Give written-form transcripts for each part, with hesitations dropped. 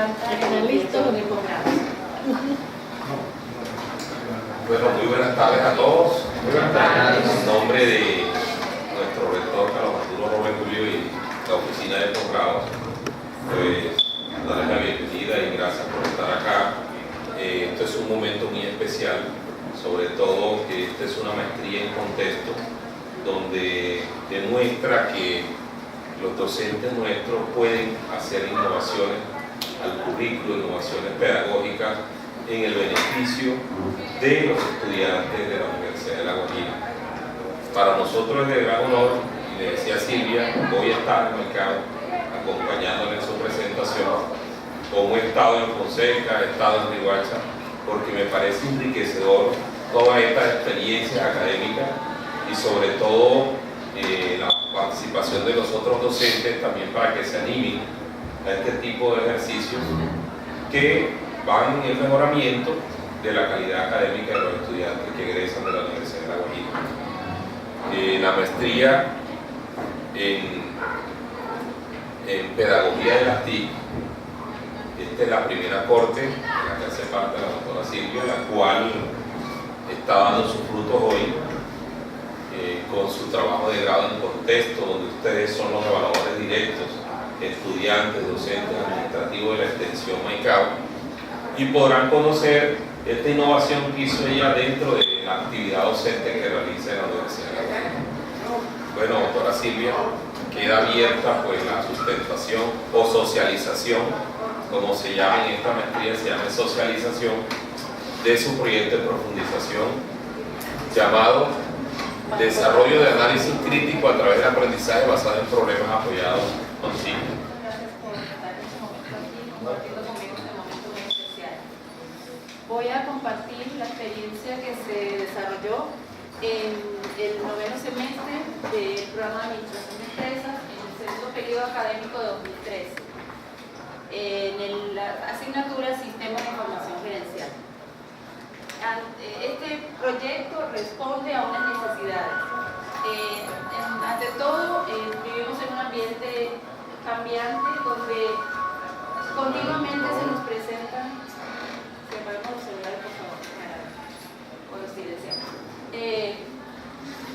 alcanza el 10.000 posgrados. Bueno, muy buenas tardes a todos. Muy buenas tardes. En nombre de nuestro rector Carlos Arturo Robert Julio y la oficina de posgrados, pues darles la bienvenida y gracias por estar acá. Esto es un momento muy especial, sobre todo que esta es una maestría en contexto donde demuestra que los docentes nuestros pueden hacer innovaciones al currículo, innovaciones pedagógicas en el beneficio de los estudiantes de la Universidad de La Guajira. Para nosotros es de gran honor, y le decía Silvia, voy a estar en Maicao acompañándole en su presentación, como he estado en Fonseca, he estado en Riohacha, porque me parece enriquecedor todas estas experiencias académicas y sobre todo la participación de los otros docentes también para que se animen a este tipo de ejercicios que van en el mejoramiento de la calidad académica de los estudiantes que egresan de la Universidad de La Guajira. La maestría en Pedagogía de las TIC, esta es la primera corte en la que hace parte la doctora Silvia, la cual está dando sus frutos hoy con su trabajo de grado en contexto, donde ustedes son los evaluadores directos, estudiantes, docentes, administrativos de la extensión Maicao, y podrán conocer esta innovación que hizo ella dentro de la actividad docente que realiza en la Universidad de La Guajira. Bueno, doctora Silvia, queda abierta pues la sustentación o socialización, como se llama en esta maestría, se llama socialización, de su proyecto de profundización llamado Desarrollo de análisis crítico a través del aprendizaje basado en problemas apoyados con signos. Gracias por estar en este momento aquí compartiendo conmigo este momento muy especial. Voy a compartir la experiencia que se desarrolló en el noveno semestre del programa de Administración de Empresas en el segundo periodo académico de 2013, en la asignatura Sistemas de Información Gerencial. Este proyecto responde a unas necesidades. Ante todo, vivimos en un ambiente cambiante donde continuamente se nos presentan, si apagamos los celulares por favor, o los silenciamos.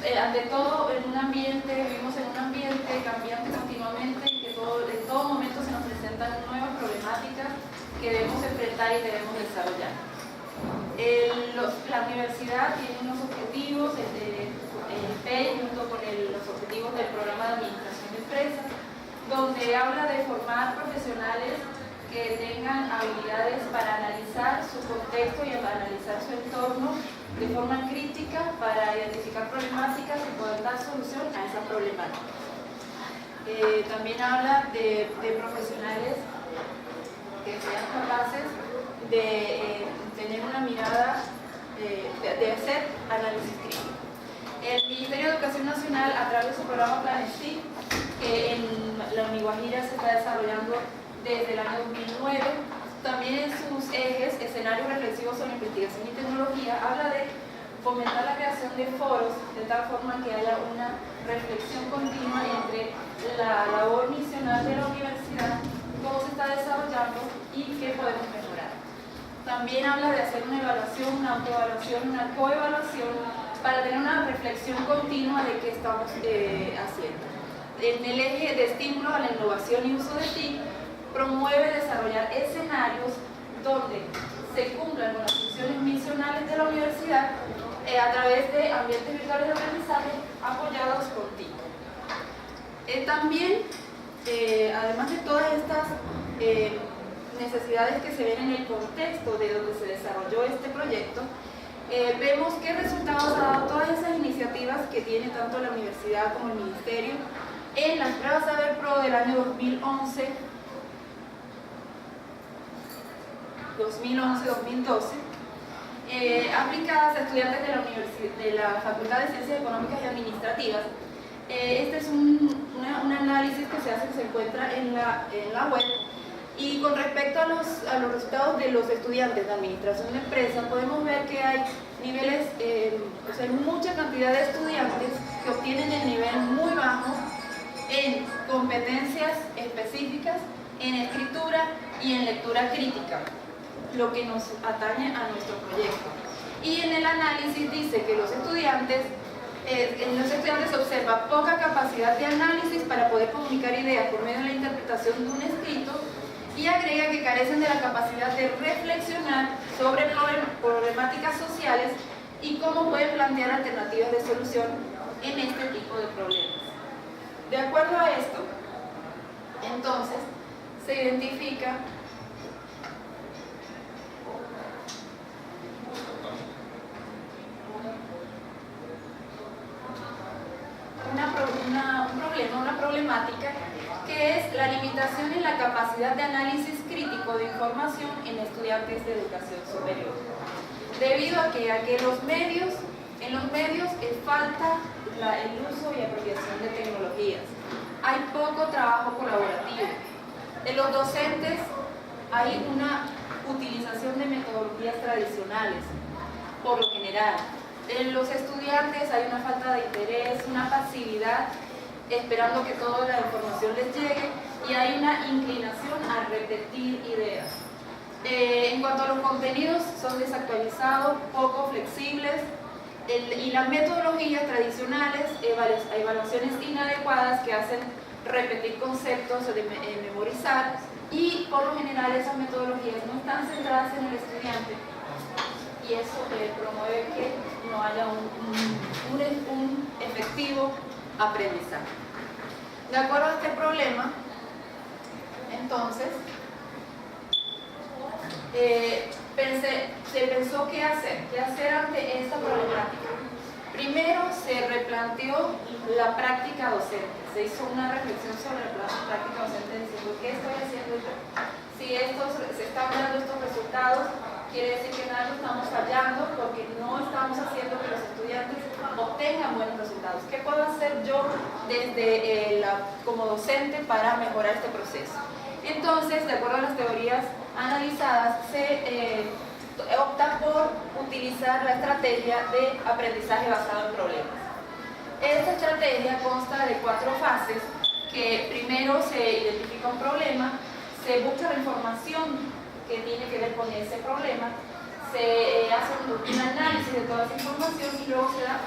Ante todo, vivimos en un ambiente cambiante continuamente y que en todo momento se nos presentan nuevas problemáticas que debemos enfrentar y debemos desarrollar. La universidad tiene unos objetivos, el PEI junto con los objetivos del programa de administración de empresas, donde habla de formar profesionales que tengan habilidades para analizar su contexto y analizar su entorno de forma crítica para identificar problemáticas y poder dar solución a esas problemáticas. También habla de profesionales que sean capaces de tener una mirada, de hacer análisis crítico. El Ministerio de Educación Nacional, a través de su programa PlanSTIC, que en la Uniguajira se está desarrollando desde el año 2009, también en sus ejes, escenarios reflexivos sobre investigación y tecnología, habla de fomentar la creación de foros de tal forma que haya una reflexión continua entre la labor misional de la universidad, cómo se está desarrollando y qué podemos mejorar. También habla de hacer una evaluación, una autoevaluación, una coevaluación para tener una reflexión continua de qué estamos haciendo. En el eje de estímulo a la innovación y uso de TIC, promueve desarrollar escenarios donde se cumplan con las funciones misionales de la universidad a través de ambientes virtuales de aprendizaje apoyados por TIC. También, además de todas estas necesidades que se ven en el contexto de donde se desarrolló este proyecto, vemos qué resultados ha dado todas esas iniciativas que tiene tanto la universidad como el ministerio en las pruebas Saber Pro del año 2011, 2012, aplicadas a estudiantes de la Facultad de Ciencias Económicas y Administrativas. Este es un análisis que se encuentra en la web. Y con respecto a los resultados de los estudiantes de administración de empresas, podemos ver que hay niveles, mucha cantidad de estudiantes que obtienen el nivel muy bajo en competencias específicas, en escritura y en lectura crítica, lo que nos atañe a nuestro proyecto. Y en el análisis dice que en los estudiantes se observa poca capacidad de análisis para poder comunicar ideas por medio de la interpretación de un escrito, y agrega que carecen de la capacidad de reflexionar sobre problemáticas sociales y cómo pueden plantear alternativas de solución en este tipo de problemas. De acuerdo a esto, entonces, se identifica una problemática que es la limitación en la capacidad de análisis crítico de información en estudiantes de educación superior, debido a que en los medios falta el uso y apropiación de tecnologías. Hay poco trabajo colaborativo. En los docentes hay una utilización de metodologías tradicionales, por lo general. En los estudiantes hay una falta de interés, una pasividad, esperando que toda la información les llegue, y hay una inclinación a repetir ideas. En cuanto a los contenidos, son desactualizados, poco flexibles, y las metodologías tradicionales, evaluaciones inadecuadas que hacen repetir conceptos, de memorizar, y por lo general esas metodologías no están centradas en el estudiante, y eso promueve que no haya un efectivo aprendizaje. De acuerdo a este problema, entonces, se pensó qué hacer ante esta problemática. Primero se replanteó la práctica docente, se hizo una reflexión sobre la práctica docente diciendo ¿qué estoy haciendo yo? Si se están dando estos resultados, quiere decir que en algo estamos fallando porque no estamos haciendo que los estudiantes obtengan buenos resultados. ¿Qué puedo hacer yo como docente para mejorar este proceso? Entonces, de acuerdo a las teorías analizadas, se opta por utilizar la estrategia de aprendizaje basado en problemas. Esta estrategia consta de 4 fases, que primero se identifica un problema, se busca la información que tiene que ver con ese problema, se hace un análisis de toda esa información y luego se da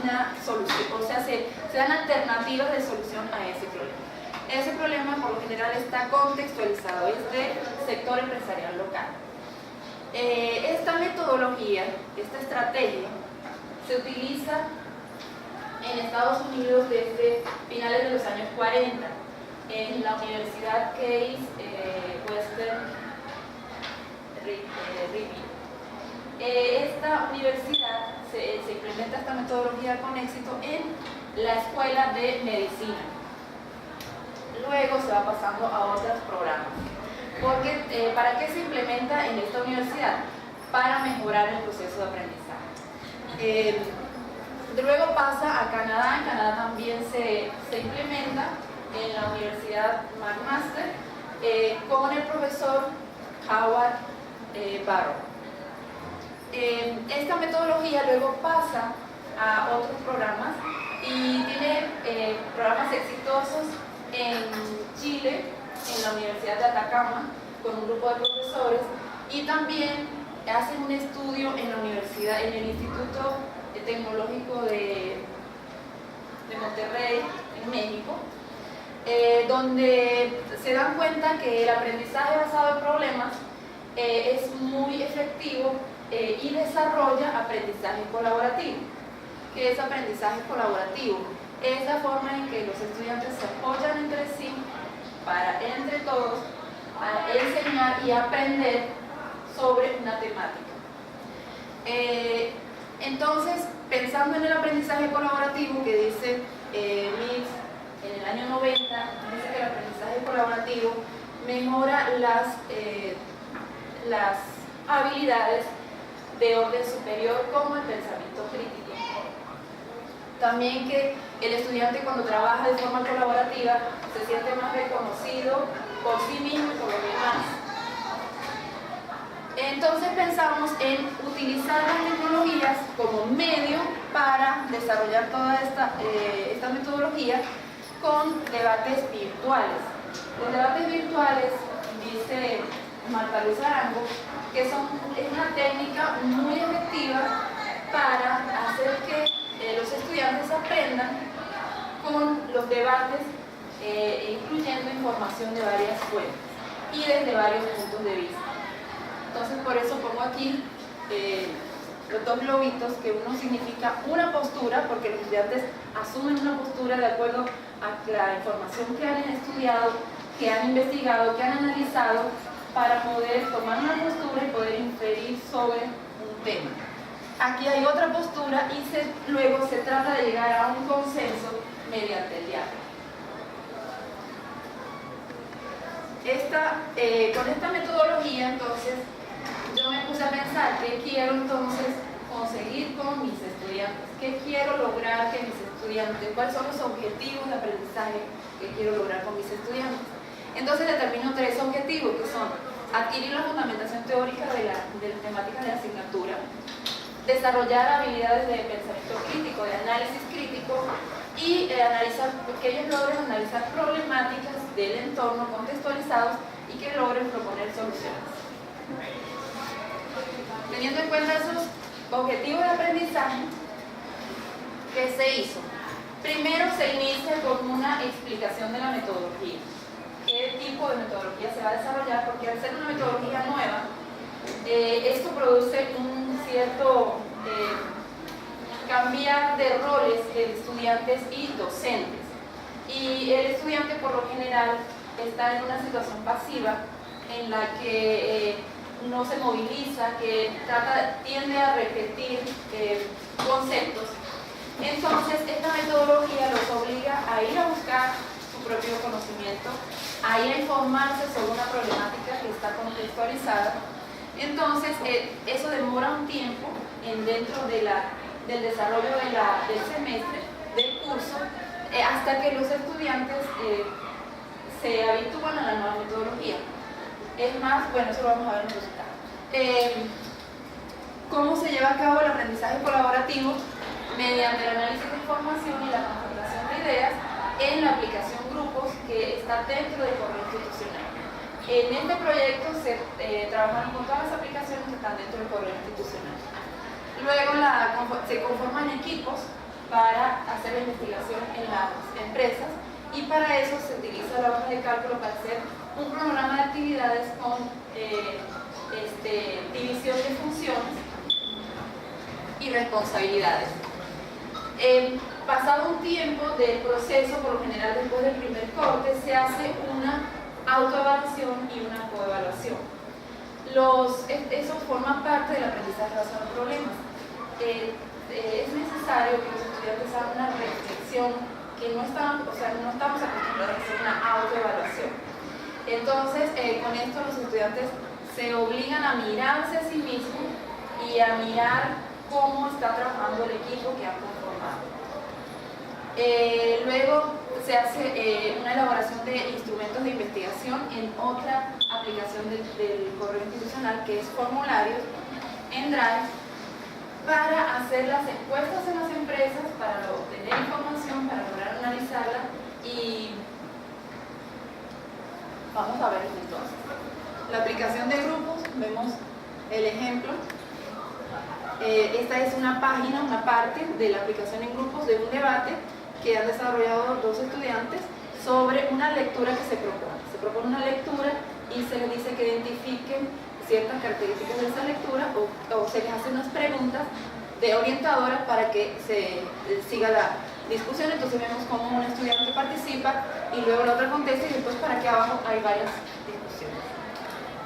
una solución, o sea, se dan alternativas de solución a ese problema. Ese problema por lo general está contextualizado, es del sector empresarial local. Esta metodología, esta estrategia, se utiliza en Estados Unidos desde finales de los años 40, en la Universidad Case Western Reserve. Esta universidad se implementa esta metodología con éxito en la Escuela de Medicina. Luego se va pasando a otros programas. Porque, ¿para qué se implementa en esta universidad? Para mejorar el proceso de aprendizaje. Luego pasa a Canadá. En Canadá también se implementa en la Universidad McMaster con el profesor Howard Barrow. Esta metodología luego pasa a otros programas y tiene programas exitosos en Chile, en la Universidad de Atacama, con un grupo de profesores, y también hacen un estudio en la universidad, en el Instituto Tecnológico de Monterrey, en México, donde se dan cuenta que el aprendizaje basado en problemas es muy efectivo y desarrolla aprendizaje colaborativo. ¿Qué es aprendizaje colaborativo? Es la forma en que los estudiantes se apoyan entre sí para, entre todos, a enseñar y aprender sobre una temática. Entonces, pensando en el aprendizaje colaborativo, que dice Mills en el año 90, dice que el aprendizaje colaborativo mejora las habilidades de orden superior como el pensamiento crítico. También que el estudiante, cuando trabaja de forma colaborativa, se siente más reconocido por sí mismo y por los demás. Entonces pensamos en utilizar las tecnologías como medio para desarrollar toda esta metodología con debates virtuales. Los debates virtuales, dice Marta Luz Arango, que es una técnica muy efectiva para hacer que los estudiantes aprendan con los debates, incluyendo información de varias fuentes y desde varios puntos de vista. Entonces, por eso pongo aquí los dos globitos, que uno significa una postura, porque los estudiantes asumen una postura de acuerdo a la información que han estudiado, que han investigado, que han analizado, para poder tomar una postura y poder inferir sobre un tema. Aquí hay otra postura y luego se trata de llegar a un consenso mediante el diálogo. Con esta metodología, entonces, yo me puse a pensar qué quiero entonces conseguir con mis estudiantes, qué quiero lograr que mis estudiantes, cuáles son los objetivos de aprendizaje que quiero lograr con mis estudiantes. Entonces determino 3 objetivos, que son adquirir la fundamentación teórica de las temáticas de la asignatura, desarrollar habilidades de pensamiento crítico, de análisis crítico, y que ellos logren analizar problemáticas del entorno contextualizados y que logren proponer soluciones. Teniendo en cuenta esos objetivos de aprendizaje, ¿qué se hizo? Primero se inicia con una explicación de la metodología. ¿Qué tipo de metodología se va a desarrollar? Porque al ser una metodología nueva, esto produce un cierto cambiar de roles de estudiantes y docentes. Y el estudiante, por lo general, está en una situación pasiva en la que no se moviliza, que tiende a repetir conceptos. Entonces, esta metodología los obliga a ir a buscar su propio conocimiento, a ir a informarse sobre una problemática que está contextualizada. Entonces, eso demora un tiempo dentro del desarrollo del semestre, del curso, hasta que los estudiantes se habitúan a la nueva metodología. Es más, bueno, eso lo vamos a ver en el resultado. ¿Cómo se lleva a cabo el aprendizaje colaborativo? Mediante el análisis de información y la confrontación de ideas en la aplicación Grupos, que está dentro del correo institucional. En este proyecto se trabajan con todas las aplicaciones que están dentro del correo institucional. Luego se conforman equipos para hacer la investigación en las empresas, y para eso se utiliza la hoja de cálculo para hacer un cronograma de actividades con división de funciones y responsabilidades. Pasado un tiempo del proceso, por lo general después del primer corte, se hace una autoevaluación y una coevaluación. Eso forma parte del aprendizaje basado en problemas. Es necesario que los estudiantes hagan una reflexión, que no estamos acostumbrados a hacer una autoevaluación. Entonces, con esto los estudiantes se obligan a mirarse a sí mismos y a mirar cómo está trabajando el equipo que han conformado. Luego se hace una elaboración de instrumentos de investigación en otra aplicación del correo institucional, que es formularios en Drive, para hacer las encuestas en las empresas, para obtener información, para lograr analizarla. Y vamos a ver entonces la aplicación de grupos. Vemos el ejemplo. Esta es una página, una parte de la aplicación en grupos de un debate que han desarrollado 2 estudiantes sobre una lectura que se propone. Se propone una lectura y se les dice que identifiquen ciertas características de esa lectura, o se les hace unas preguntas orientadoras para que se siga la discusión. Entonces vemos cómo un estudiante participa y luego la otra contesta, y después para aquí abajo hay varias discusiones.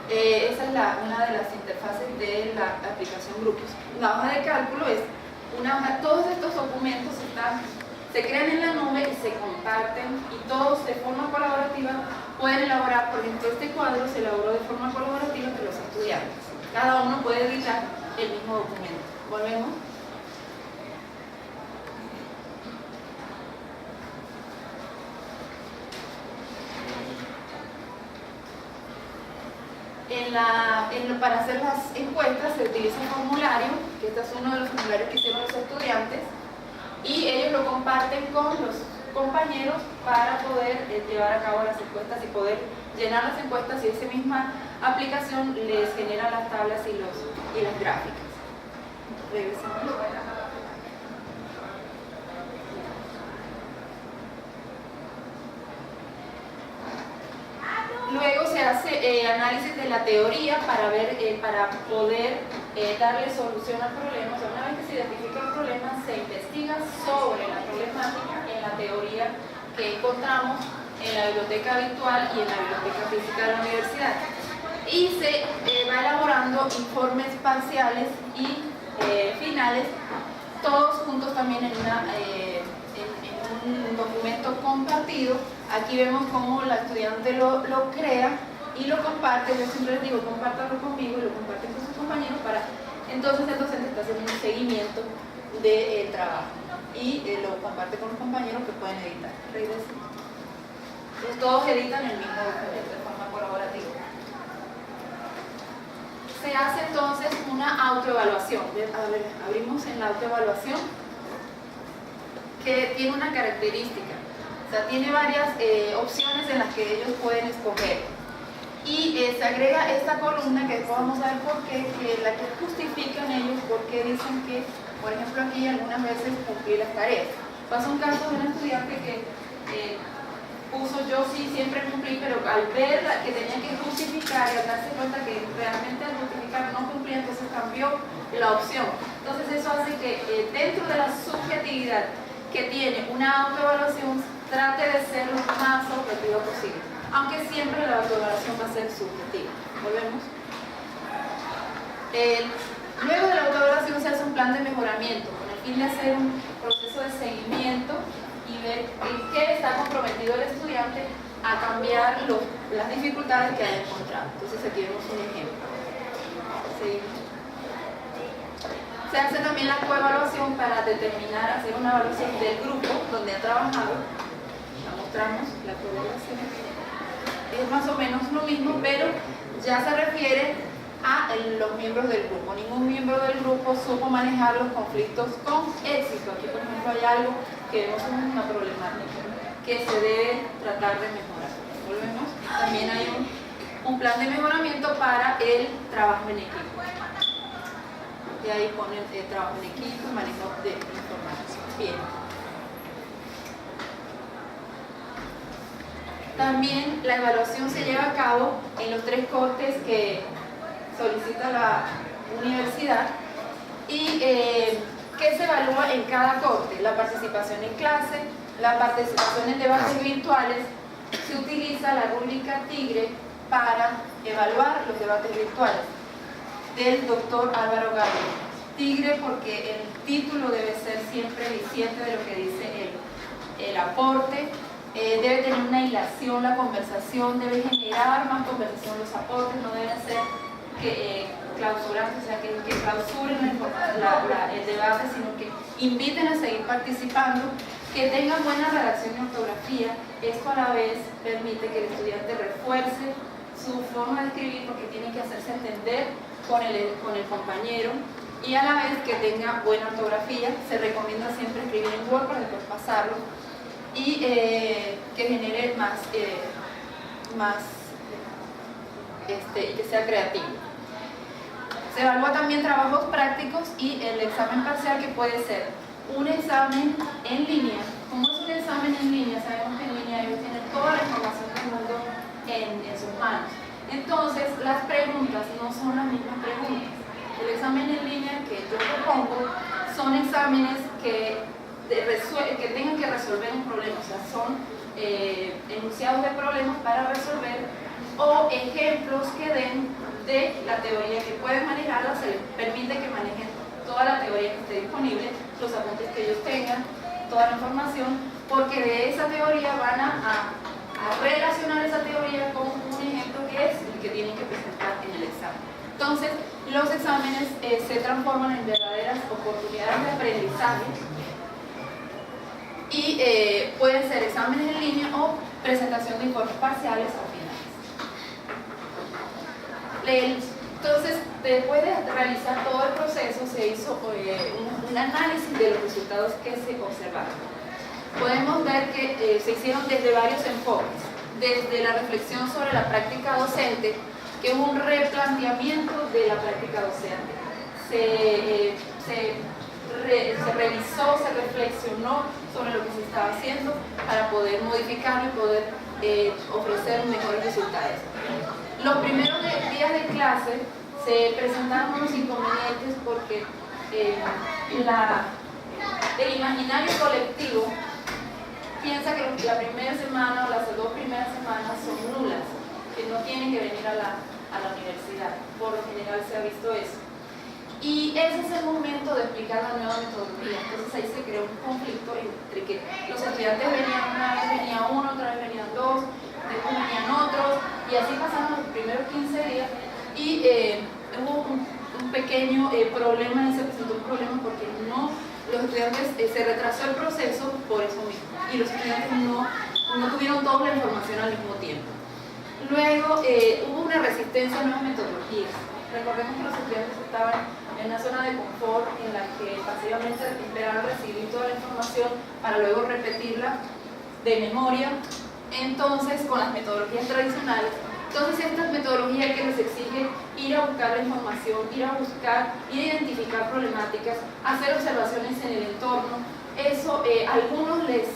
Esa es una de las interfaces de la aplicación Grupos. La hoja de cálculo es una hoja. Todos estos documentos se crean en la nube y se comparten, y todos de forma colaborativa pueden elaborar. Por ejemplo, este cuadro se elaboró de forma colaborativa entre los estudiantes. Cada uno puede editar el mismo documento. Volvemos. Para hacer las encuestas se utiliza un formulario, que este es uno de los formularios que hicieron los estudiantes, y ellos lo comparten con compañeros para poder llevar a cabo las encuestas y poder llenar las encuestas, y esa misma aplicación les genera las tablas y las gráficas. Regresamos. Luego se hace análisis de la teoría para poder darle solución al problema. O sea, una vez que se identifica el problema, se investiga sobre la problemática en la teoría que encontramos en la biblioteca virtual y en la biblioteca física de la universidad. Y se va elaborando informes parciales y finales, todos juntos también en un documento compartido. Aquí vemos cómo la estudiante lo crea y lo comparte. Yo siempre les digo, compártanlo conmigo y lo comparten con sus compañeros para entonces el docente está haciendo un seguimiento del trabajo y lo comparte con los compañeros que pueden editar. Entonces todos editan el mismo documento de forma colaborativa. Se hace entonces una autoevaluación. A ver, abrimos en la autoevaluación, que tiene una característica. O sea, tiene varias opciones en las que ellos pueden escoger. Y se agrega esta columna que después vamos a ver por qué, que la que justifican ellos por qué dicen que, por ejemplo, aquí algunas veces cumplir las tareas. Pasa un caso de una estudiante que puso yo sí siempre cumplí, pero al ver que tenía que justificar y al darse cuenta que realmente al justificar no cumplía, entonces cambió la opción. Entonces eso hace que dentro de la subjetividad que tiene una autoevaluación, trate de ser lo más objetiva posible, aunque siempre la autoevaluación va a ser subjetiva. Volvemos. Luego de la autoevaluación se hace un plan de mejoramiento con el fin de hacer un proceso de seguimiento y ver en qué está comprometido el estudiante a cambiar las dificultades que haya encontrado. Entonces aquí vemos un ejemplo. Seguimos. Se hace también la coevaluación para determinar, hacer una evaluación del grupo donde ha trabajado. La mostramos, la coevaluación. Es más o menos lo mismo, pero ya se refiere a los miembros del grupo. Ningún miembro del grupo supo manejar los conflictos con éxito. Aquí, por ejemplo, hay algo que vemos como una problemática que se debe tratar de mejorar. Volvemos. También hay un plan de mejoramiento para el trabajo en equipo. Y ahí ponen trabajo en equipo, manejo de información. Bien. También la evaluación se lleva a cabo en los 3 cortes que solicita la universidad y ¿qué se evalúa en cada corte? La participación en clase, la participación en debates virtuales. Se utiliza la rúbrica TIGRE para evaluar los debates virtuales del doctor Álvaro Gallo. TIGRE porque el título debe ser siempre diciente de lo que dice el aporte. Debe tener una hilación la conversación, debe generar más conversación los aportes, no deben ser clausurantes, o sea, que clausuren el debate, sino que inviten a seguir participando, que tengan buena redacción y ortografía. Esto a la vez permite que el estudiante refuerce su forma de escribir porque tiene que hacerse entender con el compañero, y a la vez que tenga buena ortografía. Se recomienda siempre escribir en Word para después pasarlo, y que genere y que sea creativo. Se evalúa también trabajos prácticos y el examen parcial, que puede ser un examen en línea. Como es un examen en línea, sabemos que en línea ellos tienen toda la información del mundo en sus manos. Entonces, las preguntas no son las mismas preguntas. El examen en línea que yo propongo son exámenes que tengan que resolver un problema, o sea, son enunciados de problemas para resolver, o ejemplos que den de la teoría que pueden manejarla. Se les permite que manejen toda la teoría que esté disponible, los apuntes que ellos tengan, toda la información, porque de esa teoría van a relacionar esa teoría con un ejemplo que es el que tienen que presentar en el examen. Entonces, los exámenes se transforman en verdaderas oportunidades de aprendizaje y pueden ser exámenes en línea o presentación de informes parciales o finales. Entonces, después de realizar todo el proceso, se hizo un análisis de los resultados que se observaron. podemos ver que se hicieron desde varios enfoques, desde la reflexión sobre la práctica docente, que es un replanteamiento de la práctica docente. Se revisó, se reflexionó sobre lo que se estaba haciendo para poder modificarlo y poder ofrecer mejores resultados. Los primeros días de clase se presentaron unos inconvenientes porque el imaginario colectivo piensa que la primera semana o las 2 primeras semanas son nulas, que no tienen que venir a la universidad. Por lo general se ha visto eso. Y ese es el momento de explicar la nueva metodología. Entonces ahí se creó un conflicto entre que los estudiantes venían una vez, venía uno, otra vez venían dos, después venían otros, y así pasaron los primeros 15 días. Y hubo un pequeño problema, se presentó un problema porque los estudiantes, se retrasó el proceso por eso mismo. Y los estudiantes no tuvieron toda la información al mismo tiempo. Luego hubo una resistencia a nuevas metodologías. Recordemos que los estudiantes estaban en una zona de confort en la que pasivamente esperaban recibir toda la información para luego repetirla de memoria, entonces con las metodologías tradicionales. Entonces estas metodologías que les exige ir a buscar la información, ir a identificar problemáticas, hacer observaciones en el entorno, eso a algunos les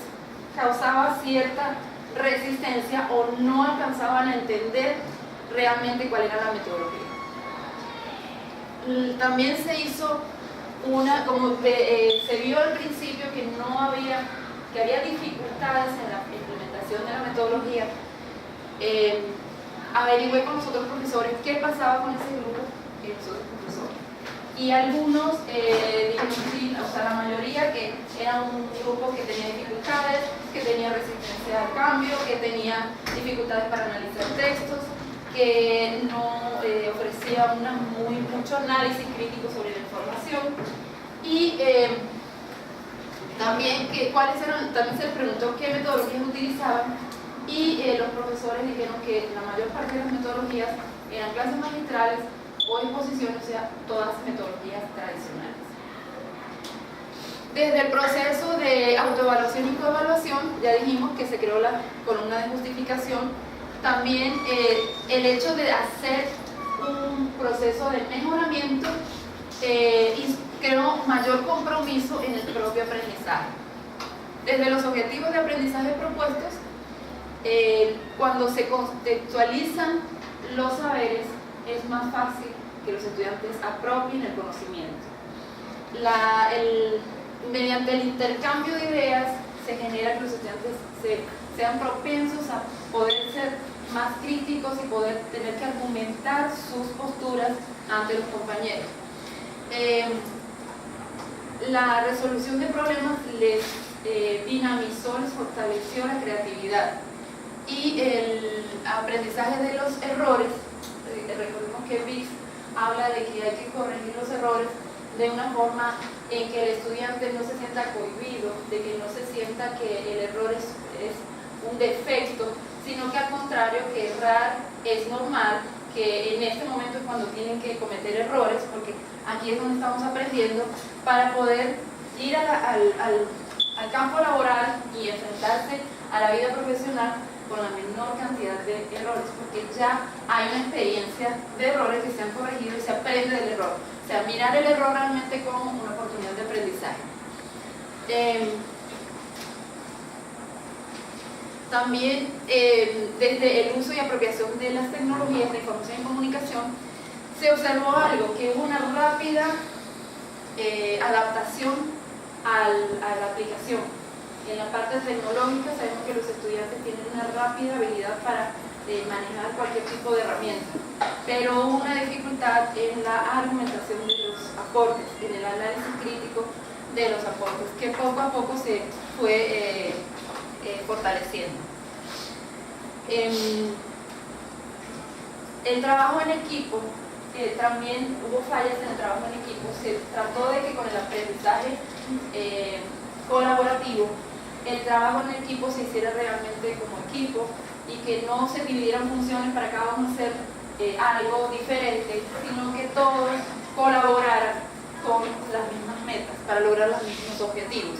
causaba cierta resistencia o no alcanzaban a entender realmente cuál era la metodología. También se hizo se vio al principio que había dificultades en la implementación de la metodología. Averigüé con los otros profesores qué pasaba con ese grupo, los otros profesores. Y algunos dijeron sí, o sea, la mayoría que era un grupo que tenía dificultades, que tenía resistencia al cambio, que tenía dificultades para analizar textos, que no ofrecía mucho análisis crítico sobre la información. Y también también se les preguntó qué metodologías utilizaban, y los profesores dijeron que la mayor parte de las metodologías eran clases magistrales o exposiciones, o sea, todas metodologías tradicionales. Desde el proceso de autoevaluación y coevaluación, ya dijimos que se creó la columna de justificación. También el hecho de hacer un proceso de mejoramiento creó mayor compromiso en el propio aprendizaje. Desde los objetivos de aprendizaje propuestos, cuando se contextualizan los saberes, es más fácil que los estudiantes apropien el conocimiento. Mediante el intercambio de ideas se genera que los estudiantes sean propensos a poder ser más críticos y poder tener que argumentar sus posturas ante los compañeros. La resolución de problemas les dinamizó, les fortaleció la creatividad. Y el aprendizaje de los errores, recordemos que BIS habla de que hay que corregir los errores de una forma en que el estudiante no se sienta cohibido, de que no se sienta que el error es un defecto, sino que al contrario, que errar es normal, que en este momento es cuando tienen que cometer errores, porque aquí es donde estamos aprendiendo para poder ir al campo laboral y enfrentarse a la vida profesional con la menor cantidad de errores, porque ya hay una experiencia de errores que se han corregido y se aprende del error. O sea, mirar el error realmente como una oportunidad de aprendizaje. También desde el uso y apropiación de las tecnologías de información y comunicación se observó algo, que es una rápida adaptación a la aplicación. En la parte tecnológica sabemos que los estudiantes tienen una rápida habilidad para manejar cualquier tipo de herramienta, pero una dificultad en la argumentación de los aportes, en el análisis crítico de los aportes, que poco a poco se fue fortaleciendo. El trabajo en equipo, también hubo fallas en el trabajo en equipo. Se trató de que con el aprendizaje colaborativo, el trabajo en equipo se hiciera realmente como equipo y que no se dividieran funciones para cada uno hacer algo diferente, sino que todos colaboraran con las mismas metas para lograr los mismos objetivos.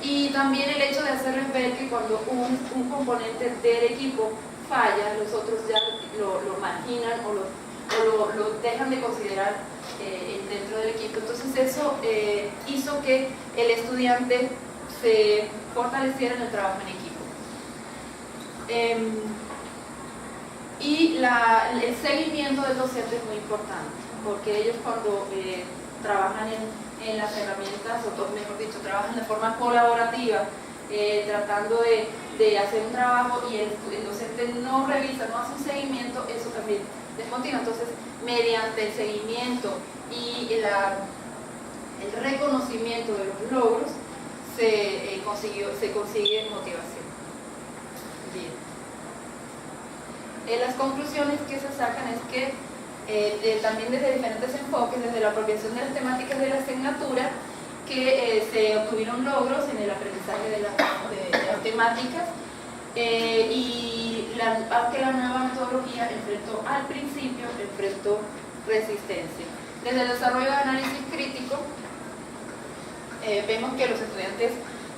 Y también el hecho de hacerles ver que cuando un componente del equipo falla, los otros ya lo marginan o lo dejan de considerar dentro del equipo. Entonces eso hizo que el estudiante se fortaleciera en el trabajo en equipo. Y el seguimiento del docente es muy importante, porque ellos cuando trabajan en las herramientas, o mejor dicho, trabajan de forma colaborativa, tratando de hacer un trabajo y el docente no revisa, no hace un seguimiento, eso también desmotiva. Entonces, mediante el seguimiento y el reconocimiento de los logros, se consigue motivación. Bien. Las conclusiones que se sacan es que también desde diferentes enfoques, desde la apropiación de las temáticas de la asignatura, que se obtuvieron logros en el aprendizaje de las temáticas, aunque la nueva metodología al principio enfrentó resistencia. Desde el desarrollo de análisis crítico, vemos que los estudiantes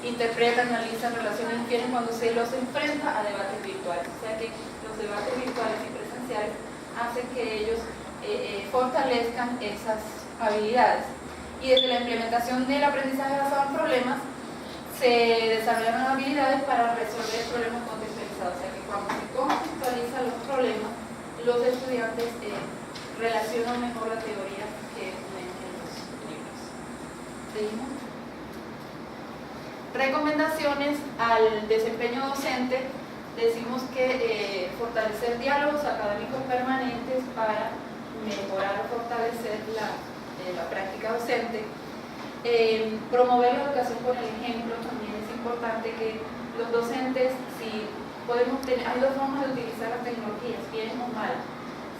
interpretan, analizan, relacionan, infieren cuando se los enfrenta a debates virtuales. O sea que los debates virtuales y presenciales hacen que ellos fortalezcan esas habilidades. Y desde la implementación del aprendizaje basado en problemas, se desarrollaron habilidades para resolver problemas contextualizados. O sea que cuando se contextualizan los problemas, los estudiantes relacionan mejor la teoría que en los libros. ¿Seguimos? Recomendaciones al desempeño docente. Decimos que fortalecer diálogos académicos permanentes para mejorar o fortalecer la práctica docente. Promover la educación con el ejemplo. También es importante que los docentes, si podemos tener, hay dos formas de utilizar las tecnologías, bien o mal.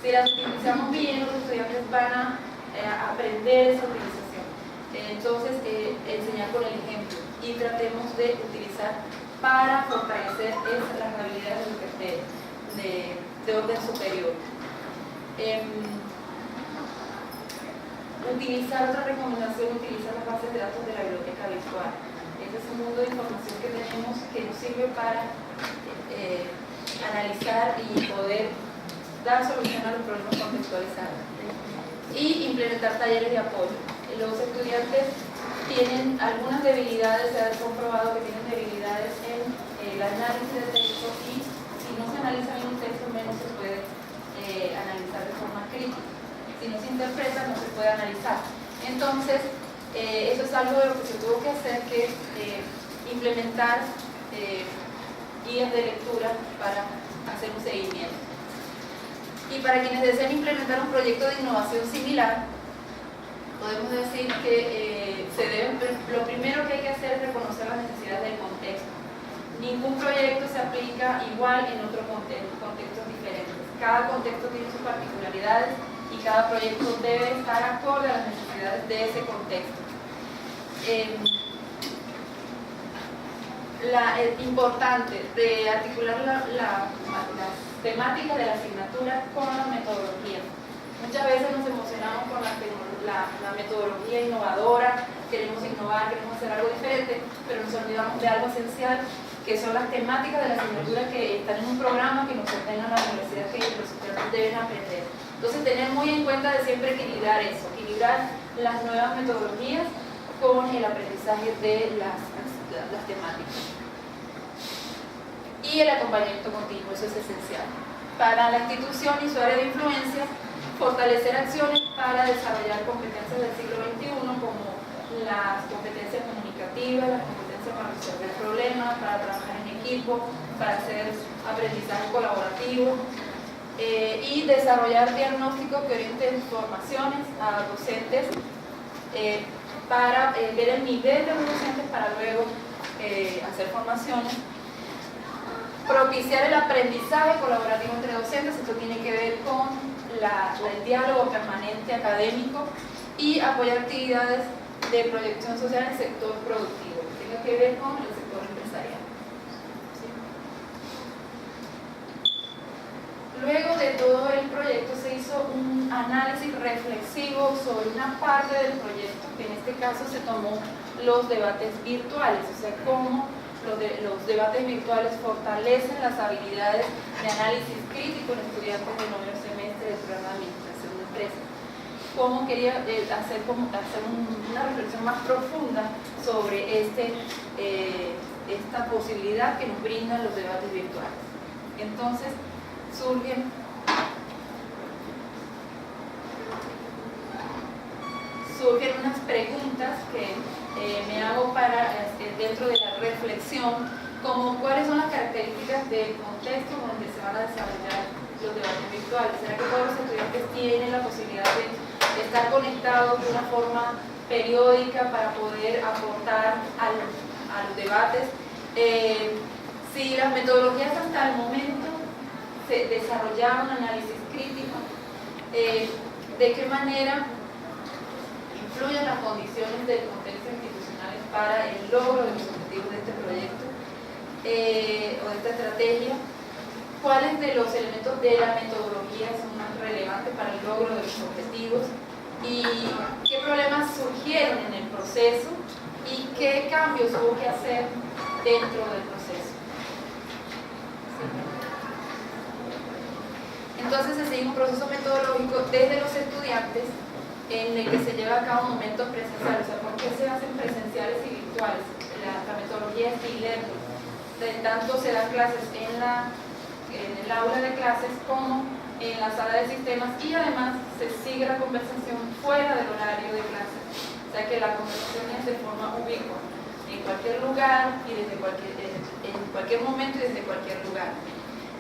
Si las utilizamos bien, los estudiantes van a aprender esa utilización. Entonces, enseñar con el ejemplo y tratemos de utilizar para fortalecer las habilidades de orden superior. Otra recomendación, utilizar las bases de datos de la biblioteca virtual. Este es un mundo de información que tenemos que nos sirve para analizar y poder dar solución a los problemas contextualizados. Y implementar talleres de apoyo. Los estudiantes tienen algunas debilidades, se ha comprobado que tienen debilidades en el análisis de texto, y si no se analiza bien un texto, menos se puede analizar de forma crítica. Si no se interpreta, no se puede analizar. Entonces, eso es algo de lo que se tuvo que hacer, que implementar guías de lectura para hacer un seguimiento. Y para quienes deseen implementar un proyecto de innovación similar, podemos decir que lo primero que hay que hacer es reconocer las necesidades del contexto. Ningún proyecto se aplica igual en otro contextos diferentes. Cada contexto tiene sus particularidades y cada proyecto debe estar acorde a las necesidades de ese contexto. Importante de articular las temáticas de la asignatura con la metodología. Muchas veces nos emocionamos con la metodología innovadora, queremos innovar, queremos hacer algo diferente, pero nos olvidamos de algo esencial, que son las temáticas de la asignatura que están en un programa que nos obtengan la universidad, que los estudiantes deben aprender. Entonces, tener muy en cuenta de siempre equilibrar eso, equilibrar las nuevas metodologías con el aprendizaje de las temáticas. Y el acompañamiento continuo, eso es esencial. Para la institución y su área de influencia, fortalecer acciones para desarrollar competencias del siglo XXI, como las competencias comunicativas, las competencias para resolver problemas, para trabajar en equipo, para hacer aprendizaje colaborativo, y desarrollar diagnósticos que orienten formaciones a docentes para ver el nivel de los docentes para luego hacer formaciones. Propiciar el aprendizaje colaborativo entre docentes, esto tiene que ver con el diálogo permanente académico, y apoyar actividades de proyección social en el sector productivo, que tiene que ver con el sector empresarial. ¿Sí? Luego de todo el proyecto se hizo un análisis reflexivo sobre una parte del proyecto, que en este caso se tomó los debates virtuales, o sea, cómo los debates virtuales fortalecen las habilidades de análisis crítico en estudiantes de noveno semestre del programa de administración de empresas. Cómo quería hacer una reflexión más profunda sobre esta posibilidad que nos brindan los debates virtuales. Entonces, surgen unas preguntas que me hago dentro de la reflexión, como cuáles son las características del contexto en el que se van a desarrollar los debates virtuales. ¿Será que todos los estudiantes tienen la posibilidad de estar conectados de una forma periódica para poder aportar a los debates? Si las metodologías hasta el momento se desarrollaron análisis crítico, ¿de qué manera influyen las condiciones del contexto institucional para el logro de los objetivos de este proyecto o de esta estrategia? ¿Cuáles de los elementos de la metodología son más relevantes para el logro de los objetivos? ¿Y qué problemas surgieron en el proceso? ¿Y qué cambios hubo que hacer dentro del proceso? Entonces se sigue un proceso metodológico desde los estudiantes en el que se lleva a cabo momentos presenciales. O sea, ¿por qué se hacen presenciales y virtuales? La metodología es e-learning. Tanto se dan clases en el aula de clases como en la sala de sistemas, y además se sigue la conversación fuera del horario de clases. O sea que la conversación es de forma ubicua, en cualquier lugar y en cualquier momento y desde cualquier lugar.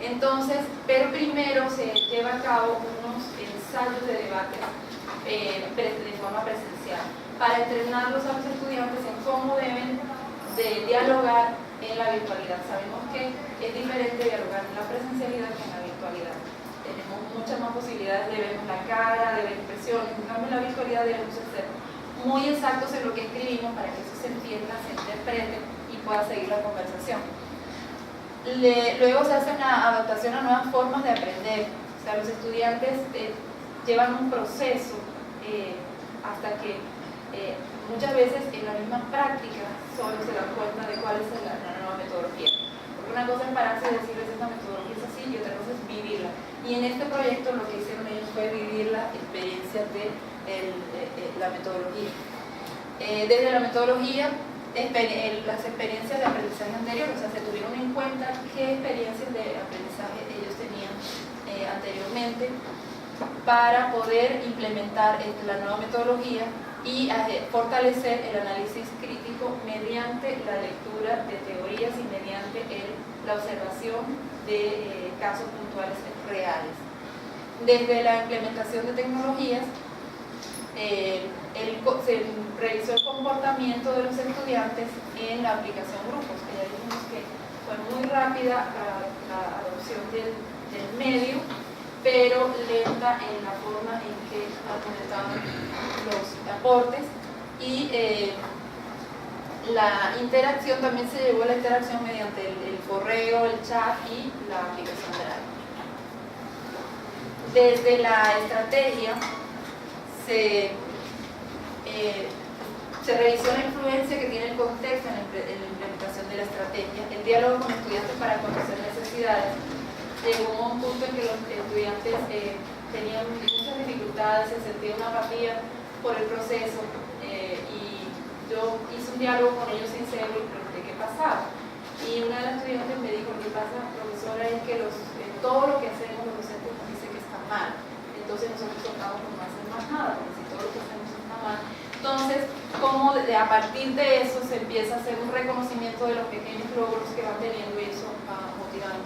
Entonces, pero primero se lleva a cabo unos ensayos de debate de forma presencial para entrenarlos a los estudiantes en cómo deben de dialogar en la virtualidad. Sabemos que es diferente dialogar en la presencialidad que en la virtualidad. Tenemos muchas más posibilidades de ver la cara, de ver expresiones. En cambio, en la virtualidad debemos ser muy exactos en lo que escribimos para que eso se entienda, se interprete y pueda seguir la conversación. Luego se hace una adaptación a nuevas formas de aprender. O sea, los estudiantes llevan un proceso hasta que muchas veces en la misma práctica solo se dan cuenta de cuál es la nueva metodología. Porque una cosa es pararse y decirles esta metodología es así y otra cosa es vivirla. Y en este proyecto lo que hicieron ellos fue vivir la experiencia de la metodología. Desde la metodología, las experiencias de aprendizaje anteriores, o sea, se tuvieron en cuenta qué experiencias de aprendizaje ellos tenían anteriormente para poder implementar la nueva metodología y fortalecer el análisis crítico mediante la lectura de teorías y mediante la observación de casos puntuales reales. Desde la implementación de tecnologías, se revisó el comportamiento de los estudiantes en la aplicación grupos, que ya dijimos que fue muy rápida la adopción del medio, pero lenta en la forma en que argumentaban los aportes, y la interacción también se llevó a la interacción mediante el correo, el chat y la aplicación de la. Desde la estrategia se revisó la influencia que tiene el contexto en la implementación de la estrategia, el diálogo con estudiantes para conocer necesidades. Llegó a un punto en que los estudiantes tenían muchas dificultades, se sentían una apatía por el proceso, y yo hice un diálogo con ellos sincero y pregunté qué pasaba. Y una de las estudiantes me dijo: lo que pasa, profesora, es que todo lo que hacemos los docentes nos dice que está mal. Entonces nosotros tratamos de no hacer más nada, porque si todo lo que hacemos está mal. Entonces, como a partir de eso se empieza a hacer un reconocimiento de los pequeños logros que van teniendo, y eso va motivando.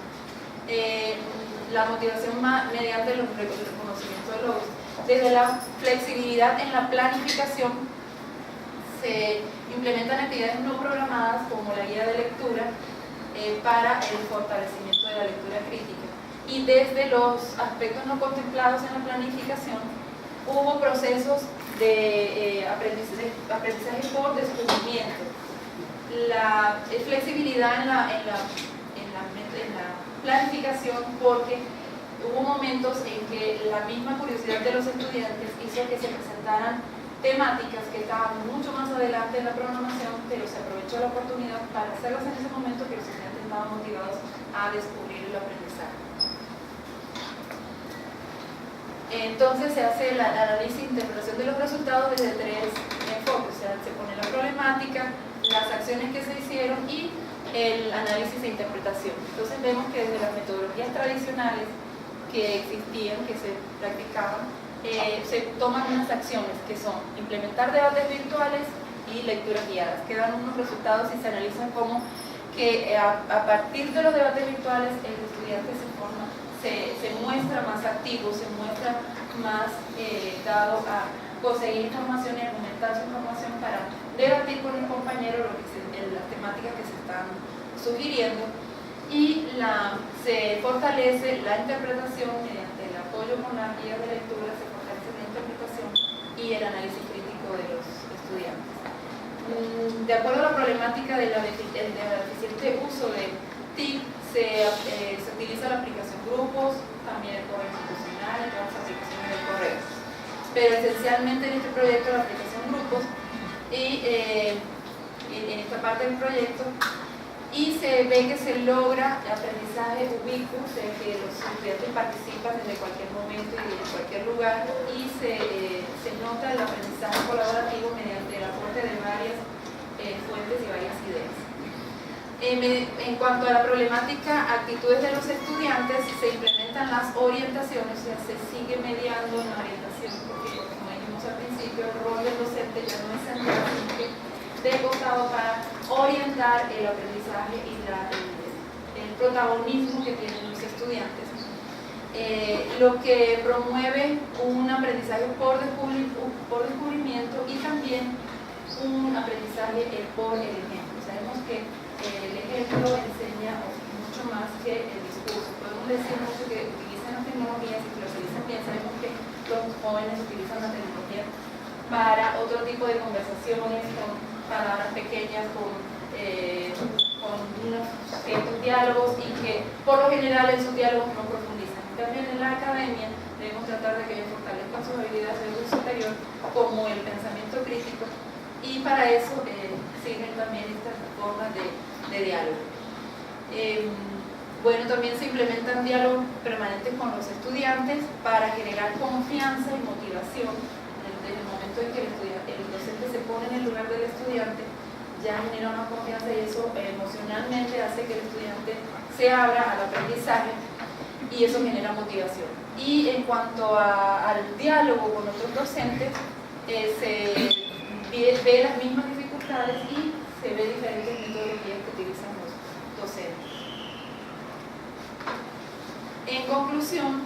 La motivación mediante el reconocimiento de logros. Desde la flexibilidad en la planificación, se implementan actividades no programadas como la guía de lectura para el fortalecimiento de la lectura crítica. Y desde los aspectos no contemplados en la planificación, hubo procesos de aprendizaje por descubrimiento. La flexibilidad en la planificación, porque hubo momentos en que la misma curiosidad de los estudiantes hizo que se presentaran temáticas que estaban mucho más adelante en la programación, pero se aprovechó la oportunidad para hacerlas en ese momento que los estudiantes estaban motivados a descubrir el aprendizaje. Entonces se hace el análisis e interpretación de los resultados desde tres enfoques, o sea, se pone la problemática, las acciones que se hicieron y el análisis e interpretación. Entonces vemos que desde las metodologías tradicionales que existían, que se practicaban, se toman unas acciones que son implementar debates virtuales y lecturas guiadas. Quedan unos resultados y se analizan como que a partir de los debates virtuales el estudiante se muestra más activo, se muestra más dado a conseguir información y argumentar su información para debatir con el compañero las temáticas que se están sugiriendo, y se fortalece la interpretación mediante el apoyo con las guías de lectura, se fortalece la interpretación y el análisis crítico de los estudiantes. De acuerdo a la problemática del deficiente uso de TIC, se utiliza la aplicación Grupos, también el correo institucional y todas las aplicaciones de correo. Pero esencialmente en este proyecto la aplicación Grupos y en esta parte del proyecto, y se ve que se logra aprendizaje ubicuo, o sea, que los estudiantes participan desde cualquier momento y en cualquier lugar, y se nota el aprendizaje colaborativo mediante el aporte de varias fuentes y varias ideas. En cuanto a la problemática actitudes de los estudiantes, se implementan las orientaciones, o sea, se sigue mediando en la orientación, porque como dijimos al principio, el rol del docente ya no es central, sino que de costado para orientar el aprendizaje y el protagonismo que tienen los estudiantes. Lo que promueve un aprendizaje por descubrimiento y también un aprendizaje por el ejemplo. Sabemos que el ejemplo enseña mucho más que el discurso. Podemos decir mucho que utilizan las tecnologías y que lo utilizan bien. Sabemos que los jóvenes utilizan la tecnología para otro tipo de conversaciones, con palabras pequeñas, con unos ciertos diálogos, y que por lo general en sus diálogos no profundizan. También en la academia debemos tratar de que ellos fortalezcan sus habilidades de uso superior, como el pensamiento crítico, y para eso sirven también estas formas de diálogo. Bueno, también se implementan diálogos permanentes con los estudiantes para generar confianza y motivación. Desde el momento en que el docente se pone en el lugar del estudiante, ya genera más confianza, y eso emocionalmente hace que el estudiante se abra al aprendizaje, y eso genera motivación. Y en cuanto al diálogo con otros docentes, se ve las mismas dificultades y se ve diferentes metodologías que utilizan los docentes. En conclusión,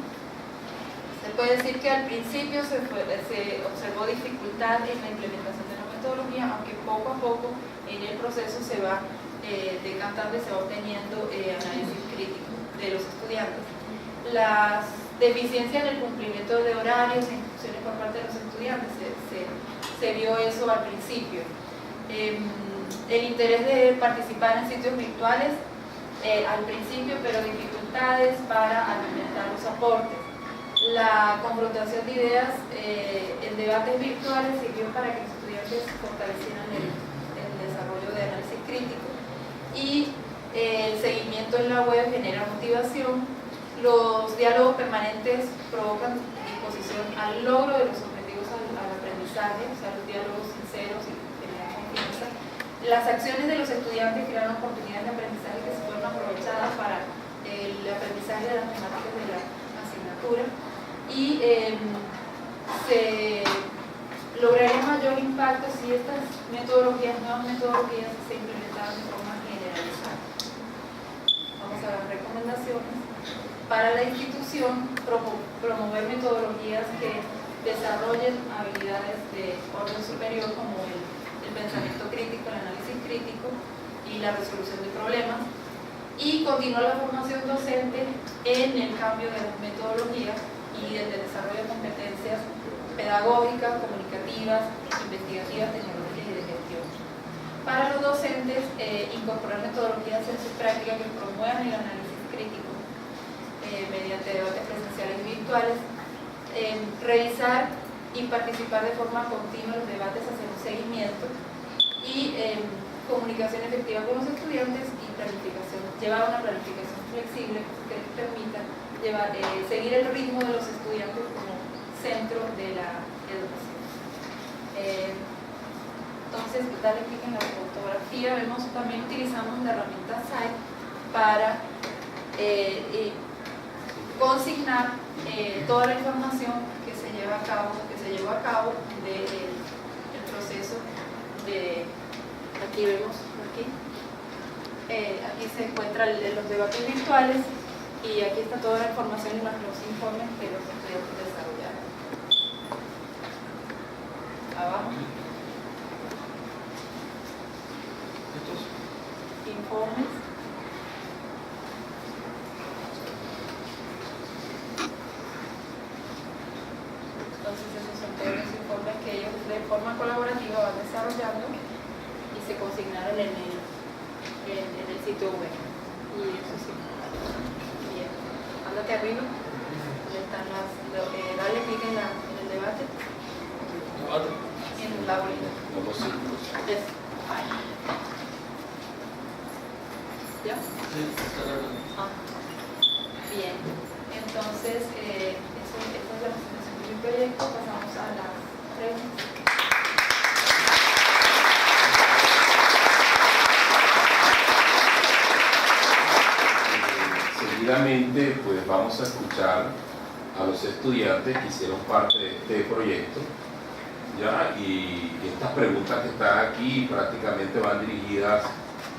se puede decir que al principio se observó dificultad en la implementación de la metodología, aunque poco a poco en el proceso se va decantando y se va obteniendo análisis crítico de los estudiantes. Las deficiencias en el cumplimiento de horarios e instrucciones por parte de los estudiantes, se vio eso al principio. El interés de participar en sitios virtuales al principio, pero dificultades para alimentar los aportes. La confrontación de ideas en debates virtuales sirvió para que los estudiantes fortalecieran el desarrollo de análisis crítico, y el seguimiento en la web genera motivación. Los diálogos permanentes provocan disposición al logro de los objetivos al aprendizaje, o sea, los diálogos sinceros y generan confianza. Las acciones de los estudiantes crearon oportunidades de aprendizaje que se fueron aprovechadas para el aprendizaje de las temáticas de la asignatura, y se lograría mayor impacto si estas nuevas metodologías se implementaban de forma generalizada. Vamos a las recomendaciones. Para la institución, promover metodologías que desarrollen habilidades de orden superior, como el pensamiento crítico, el análisis crítico y la resolución de problemas, y continuar la formación docente en el cambio de las metodologías y el desarrollo de competencias pedagógicas, comunicativas, investigativas, tecnológicas y de gestión. Para los docentes, incorporar metodologías en su práctica que promuevan el análisis crítico mediante debates presenciales y virtuales, revisar y participar de forma continua en los debates, hacer un seguimiento y comunicación efectiva con los estudiantes y planificación, llevar una planificación flexible que permita seguir el ritmo de los estudiantes como centro de la educación. Entonces, darle clic en la fotografía, también utilizamos la herramienta Site para consignar toda la información que se llevó a cabo del proceso de, aquí vemos, aquí se encuentran los debates virtuales y aquí está toda la información y los informes que los estudiantes desarrollaron. Abajo. Informes. Entonces esos son todos los informes que ellos de forma colaborativa van desarrollando y se consignaron en el sitio web. Y eso sí. Bien. Ándate arriba. Donde están dale clic en el debate. En la bolita. ¿Ya? Sí, bien, entonces esta es la presentación del proyecto. Pasamos a las preguntas. Seguidamente, pues vamos a escuchar a los estudiantes que hicieron parte de este proyecto, ¿ya? Y estas preguntas que están aquí prácticamente van dirigidas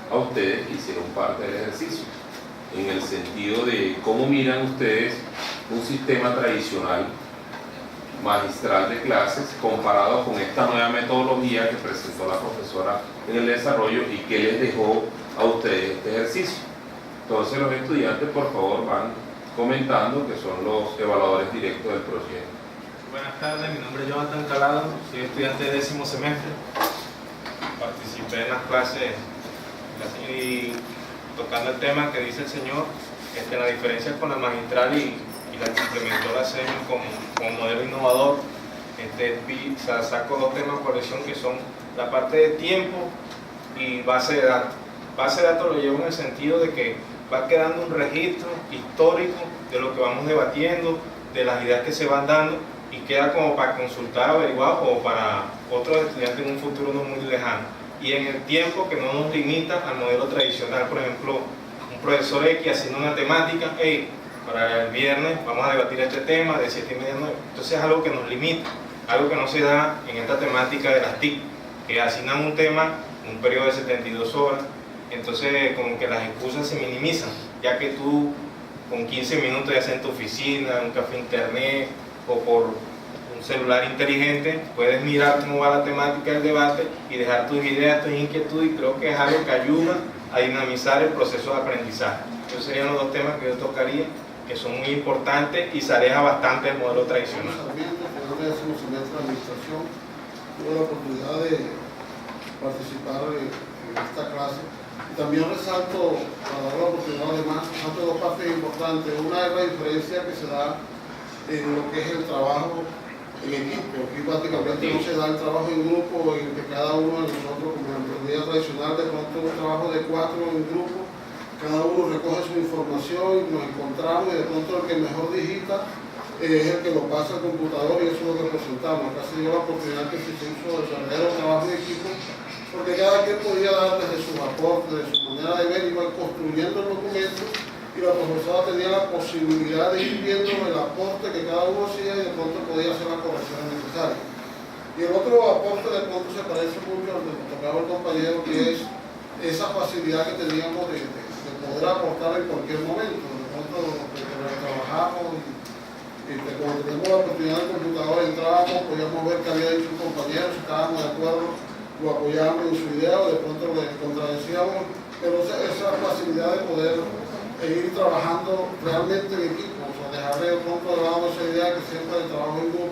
a ustedes que hicieron parte del ejercicio, en el sentido de cómo miran ustedes un sistema tradicional magistral de clases comparado con esta nueva metodología que presentó la profesora en el desarrollo y que les dejó a ustedes este ejercicio. Entonces los estudiantes, por favor, van comentando, que son los evaluadores directos del proyecto. Buenas tardes, mi nombre es Jonathan Calado, soy estudiante de 10º semestre. Participé en las clases y tocando el tema que dice el señor, la diferencia con la magistral y la que implementó la CEMI como modelo innovador. Saco dos temas por elección que son la parte de tiempo y base de datos. Base de datos lo llevo en el sentido de que va quedando un registro histórico de lo que vamos debatiendo, de las ideas que se van dando y queda como para consultar, averiguar o para otros estudiantes en un futuro no muy lejano. Y en el tiempo que no nos limita al modelo tradicional. Por ejemplo, un profesor X haciendo una temática, para el viernes vamos a debatir este tema de 7:30 a 9. Entonces es algo que nos limita, algo que no se da en esta temática de las TIC, que asignan un tema, un periodo de 72 horas, entonces como que las excusas se minimizan, ya que tú con 15 minutos ya sea en tu oficina, en un café internet o por un celular inteligente, puedes mirar cómo va la temática del debate y dejar tus ideas, tus inquietudes, y creo que es algo que ayuda a dinamizar el proceso de aprendizaje. Esos serían los dos temas que yo tocaría, que son muy importantes y se aleja bastante del modelo tradicional. Tuve la oportunidad de participar en esta clase y también resalto, para dar la oportunidad además, dos partes importantes. Una es la diferencia que se da en lo que es el trabajo en equipo. Aquí prácticamente no se da el trabajo en grupo en que cada uno de nosotros, como en la metodología tradicional, de pronto un trabajo de 4 en grupo, cada uno recoge su información y nos encontramos y de pronto el que mejor digita es el que lo pasa al computador y eso es lo que presentamos. Acá se dio la oportunidad que se hizo desarrollar el trabajo en equipo, porque cada quien podía dar desde sus aportes, desde su manera de ver, iba construyendo el documento y la profesora tenía la posibilidad de ir viendo el aporte que cada uno hacía y de pronto podía hacer las correcciones necesarias. Y el otro aporte de pronto se parece mucho al que nos tocaba el compañero, que es esa facilidad que teníamos de poder aportar en cualquier momento. De pronto trabajamos y cuando teníamos la oportunidad del computador entrábamos, podíamos ver qué había dicho un compañero, si estábamos de acuerdo, lo apoyábamos en su idea o de pronto le contradecíamos, pero esa facilidad de poder ir trabajando realmente en equipo, o sea, dejar de pronto de lado esa idea que siempre el trabajo en grupo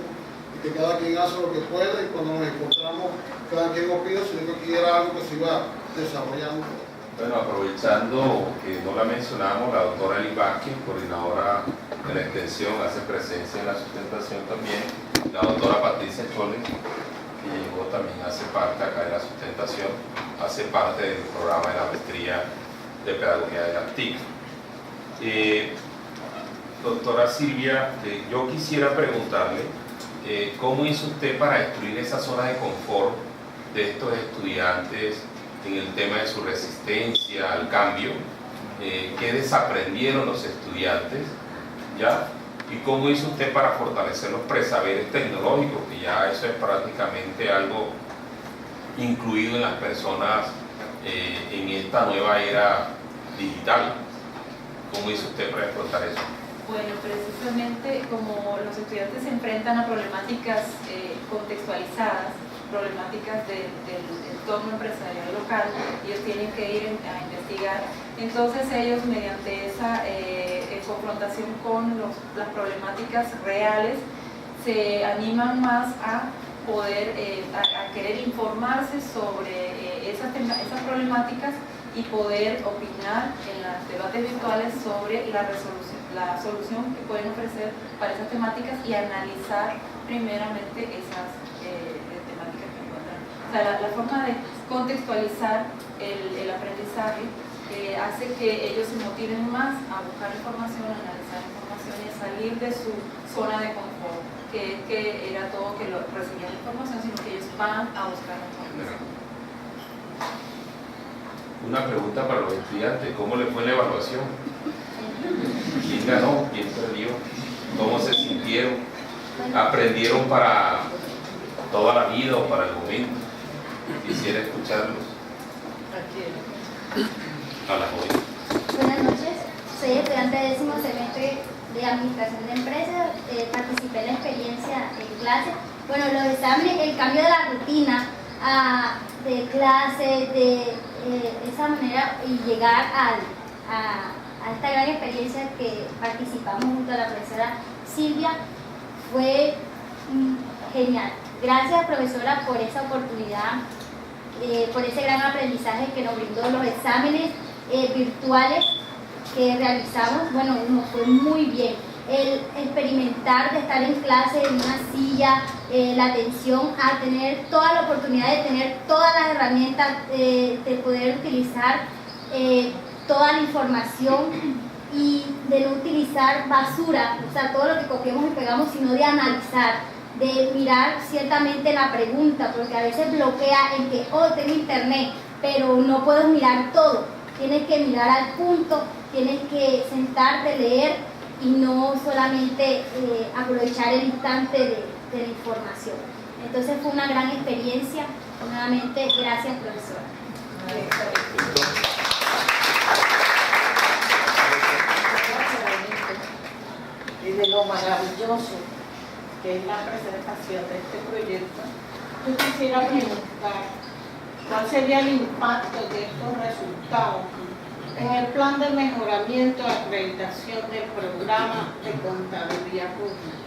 y que cada quien hace lo que puede y cuando nos encontramos cada quien opina, sino que aquí era algo que se iba desarrollando. Bueno, aprovechando que no la mencionamos, la doctora Eli Vázquez, coordinadora de la extensión, hace presencia en la sustentación también. la doctora Patricia Chole, que llegó también, hace parte acá de la sustentación, hace parte del programa de la maestría de pedagogía de las TIC. Doctora Silvia, yo quisiera preguntarle ¿cómo hizo usted para destruir esa zona de confort de estos estudiantes en el tema de su resistencia al cambio? ¿Qué desaprendieron los estudiantes? ¿Ya? ¿Y cómo hizo usted para fortalecer los presaberes tecnológicos? Que ya eso es prácticamente algo incluido en las personas en esta nueva era digital. ¿Cómo hizo usted para explotar eso? Bueno, precisamente como los estudiantes se enfrentan a problemáticas contextualizadas, problemáticas del entorno empresarial local, ellos tienen que ir a investigar. Entonces ellos, mediante esa confrontación con las problemáticas reales, se animan más a poder, a querer informarse sobre esas problemáticas y poder opinar en los debates virtuales sobre la solución que pueden ofrecer para esas temáticas y analizar primeramente esas temáticas que encuentran. O sea, la forma de contextualizar el aprendizaje hace que ellos se motiven más a buscar información, a analizar información y a salir de su zona de confort, que era todo que recibían la información, sino que ellos van a buscar información. Una pregunta para los estudiantes: ¿cómo les fue la evaluación? ¿Quién ganó? ¿Quién perdió? ¿Cómo se sintieron? ¿Aprendieron para toda la vida o para el momento? Quisiera escucharlos. A la joven. Buenas noches, soy estudiante de 10º semestre de Administración de Empresas. Participé en la experiencia en clase. Bueno, los exámenes, el cambio de la rutina de clase, de esa manera, y llegar a esta gran experiencia que participamos junto a la profesora Silvia, fue genial. Gracias, profesora, por esa oportunidad, por ese gran aprendizaje que nos brindó. Los exámenes virtuales que realizamos, bueno, nos fue muy bien. El experimentar de estar en clase en una silla, la atención a tener toda la oportunidad de tener todas las herramientas, de poder utilizar toda la información y de no utilizar basura, o sea, todo lo que copiamos y pegamos, sino de analizar, de mirar ciertamente la pregunta, porque a veces bloquea en que, oh, tengo internet, pero no puedo mirar todo. Tienes que mirar al punto, tienes que sentarte, leer y no solamente aprovechar el instante de la información. Entonces fue una gran experiencia. Nuevamente, gracias, profesora. Y de lo maravilloso que es la presentación de este proyecto, yo quisiera preguntar cuál sería el impacto de estos resultados en el plan de mejoramiento y acreditación del programa de contaduría pública.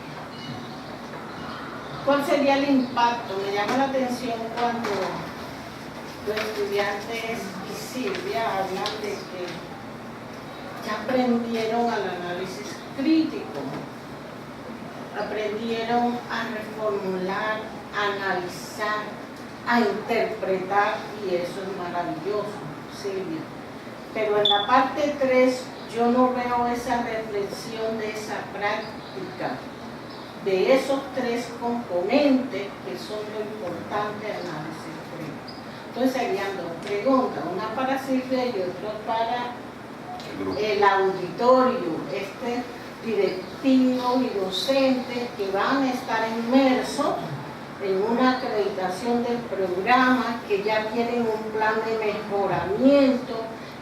¿Cuál sería el impacto? Me llama la atención cuando los estudiantes y Silvia hablan de que ya aprendieron al análisis crítico, aprendieron a reformular, a analizar, a interpretar, y eso es maravilloso, Silvia. Pero en la parte 3 yo no veo esa reflexión de esa práctica, de esos 3 componentes que son lo importante del análisis crítico. Entonces serían 2 preguntas, una para Silvia y otra para el auditorio, directivos y docentes que van a estar inmersos en una acreditación del programa, que ya tienen un plan de mejoramiento,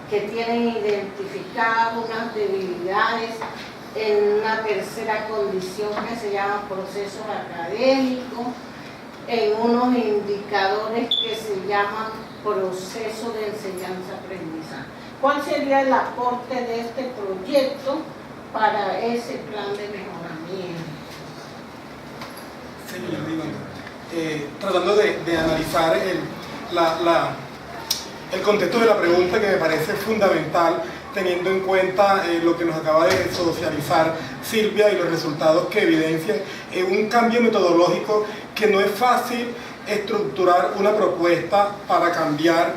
que tienen identificado unas debilidades en una tercera condición que se llama procesos académicos, en unos indicadores que se llaman proceso de enseñanza-aprendizaje. ¿Cuál sería el aporte de este proyecto para ese plan de mejoramiento? Señor, tratando de analizar el contexto de la pregunta, que me parece fundamental, teniendo en cuenta lo que nos acaba de socializar Silvia y los resultados que evidencian un cambio metodológico que no es fácil estructurar una propuesta para cambiar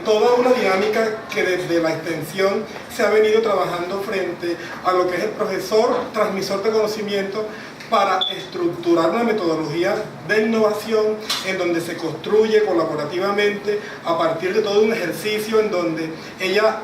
toda una dinámica que desde la extensión se ha venido trabajando frente a lo que es el profesor transmisor de conocimiento, para estructurar una metodología de innovación en donde se construye colaborativamente a partir de todo un ejercicio en donde ella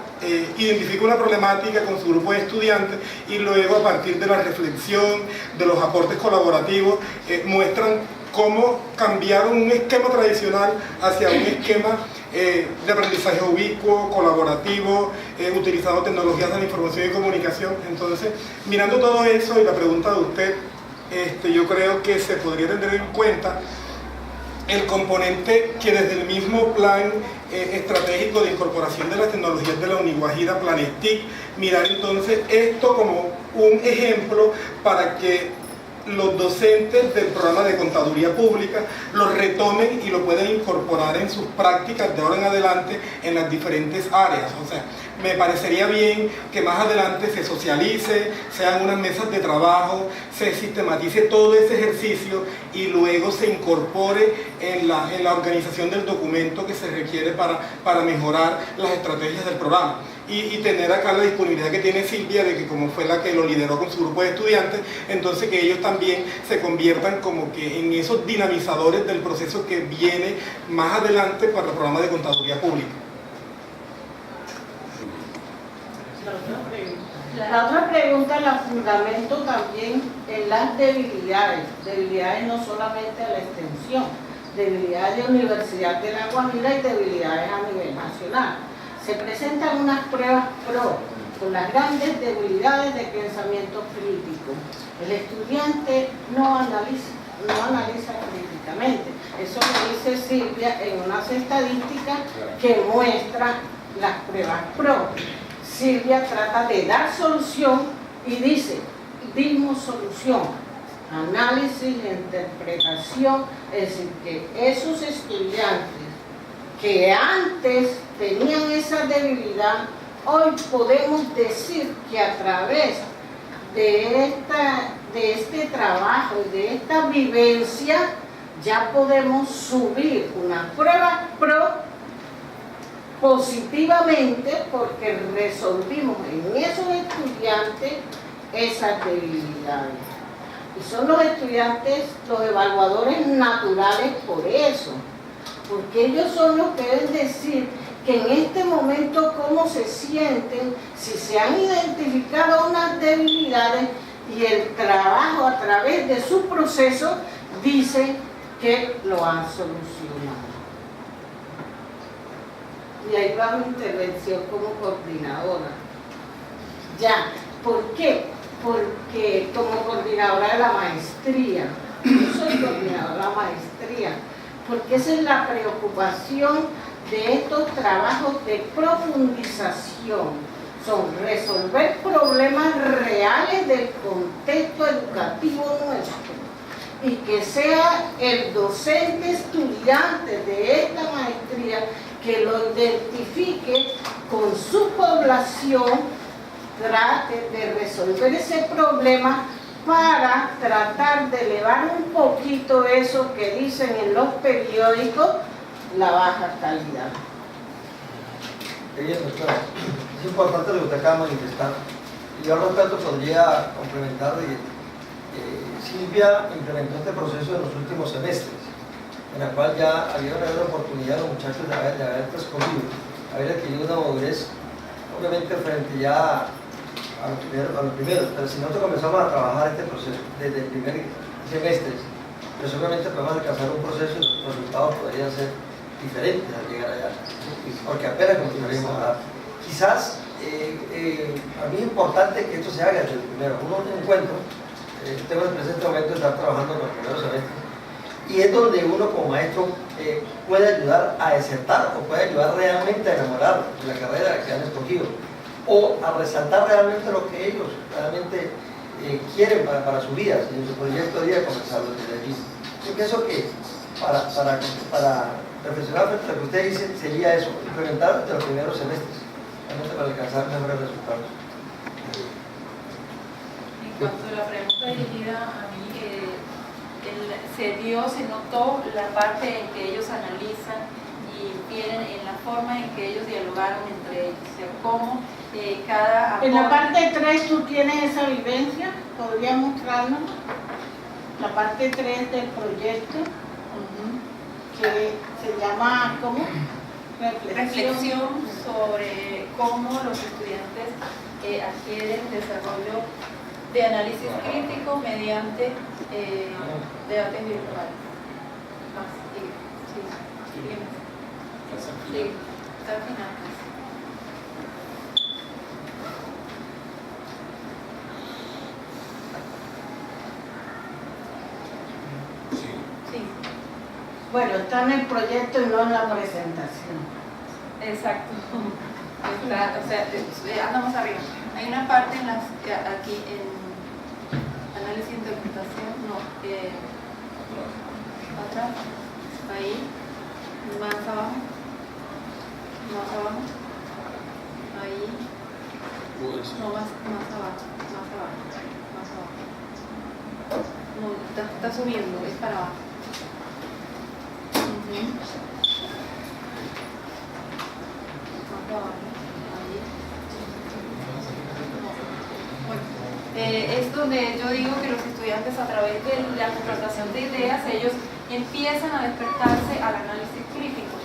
identifica una problemática con su grupo de estudiantes y luego a partir de la reflexión, de los aportes colaborativos, muestran cómo cambiaron un esquema tradicional hacia un esquema de aprendizaje ubicuo, colaborativo, utilizando tecnologías de la información y comunicación. Entonces, mirando todo eso y la pregunta de usted, yo creo que se podría tener en cuenta el componente que desde el mismo plan estratégico de incorporación de las tecnologías de la Uniguajira, Planestic, mirar entonces esto como un ejemplo para que los docentes del programa de contaduría pública lo retomen y lo puedan incorporar en sus prácticas de ahora en adelante en las diferentes áreas. O sea, me parecería bien que más adelante se socialice, sean unas mesas de trabajo, se sistematice todo ese ejercicio y luego se incorpore en la organización del documento que se requiere para mejorar las estrategias del programa. Y tener acá la disponibilidad que tiene Silvia de que como fue la que lo lideró con su grupo de estudiantes, entonces que ellos también se conviertan como que en esos dinamizadores del proceso que viene más adelante para el programa de contaduría pública. La otra pregunta la fundamento también en las debilidades no solamente a la extensión, debilidades de Universidad de La Guajira y debilidades a nivel nacional. Se presentan unas pruebas PRO con las grandes debilidades de pensamiento crítico. El estudiante no analiza críticamente. Eso lo dice Silvia en unas estadísticas que muestran las pruebas PRO. Silvia trata de dar solución y dice, dimos solución, análisis, interpretación, es decir, que esos estudiantes que antes tenían esa debilidad, hoy podemos decir que a través de este trabajo y de esta vivencia ya podemos subir una prueba PRO positivamente porque resolvimos en esos estudiantes esas debilidades. Y son los estudiantes los evaluadores naturales por eso, porque ellos son los que deben decir que en este momento cómo se sienten, si se han identificado unas debilidades y el trabajo a través de su proceso dice que lo han solucionado. Y ahí va mi intervención como coordinadora. Ya, ¿por qué? Porque como coordinadora de la maestría, yo soy coordinadora de la maestría, porque esa es la preocupación de estos trabajos de profundización, son resolver problemas reales del contexto educativo nuestro y que sea el docente estudiante de esta maestría que lo identifique con su población, trate de resolver ese problema para tratar de elevar un poquito eso que dicen en los periódicos, la baja calidad. Bien, doctora. Es importante lo que usted acaba de manifestar. Yo al respecto podría complementar de Silvia implementó este proceso en los últimos semestres, en la cual ya había una gran oportunidad de los muchachos de haber escogido, haber adquirido una madurez, obviamente frente ya a los primeros, pero si nosotros comenzamos a trabajar este proceso desde el primer semestre, pues obviamente podemos alcanzar un proceso y los resultados podrían ser diferentes al llegar allá, porque apenas continuaremos a dar. Quizás a mí es importante que esto se haga desde el primero. Uno encuentro, tengo en el presente momento de estar trabajando en los primeros semestres, y es donde uno como maestro puede ayudar a desertar o puede ayudar realmente a enamorar de la carrera que han escogido o a resaltar realmente lo que ellos realmente quieren para su vida, y en su proyecto de vida comenzarlo desde allí. Yo pienso que para reflexionar frente a lo que usted dice sería eso, implementar desde los primeros semestres. realmente para alcanzar mejores resultados. En cuanto a la pregunta dirigida a mí, se notó la parte en que ellos analizan y vienen en la forma en que ellos dialogaron entre ellos, o sea, cómo cada En la aporte. parte 3 tú tienes esa vivencia, ¿podrías mostrarnos? La parte 3 del proyecto, que se llama, ¿cómo? Reflexión sobre cómo los estudiantes adquieren desarrollo de análisis crítico mediante debates virtuales. Sí, está al final. Sí, Bueno, está en el proyecto y no en la presentación. exacto. Está, o sea, andamos arriba. Hay una parte en las aquí en análisis e interpretación, no, atrás, ahí, más abajo, ahí, no, más abajo. No, está subiendo, es para abajo. Es donde yo digo que los estudiantes, a través de la confrontación de ideas, ellos empiezan a despertarse al análisis crítico.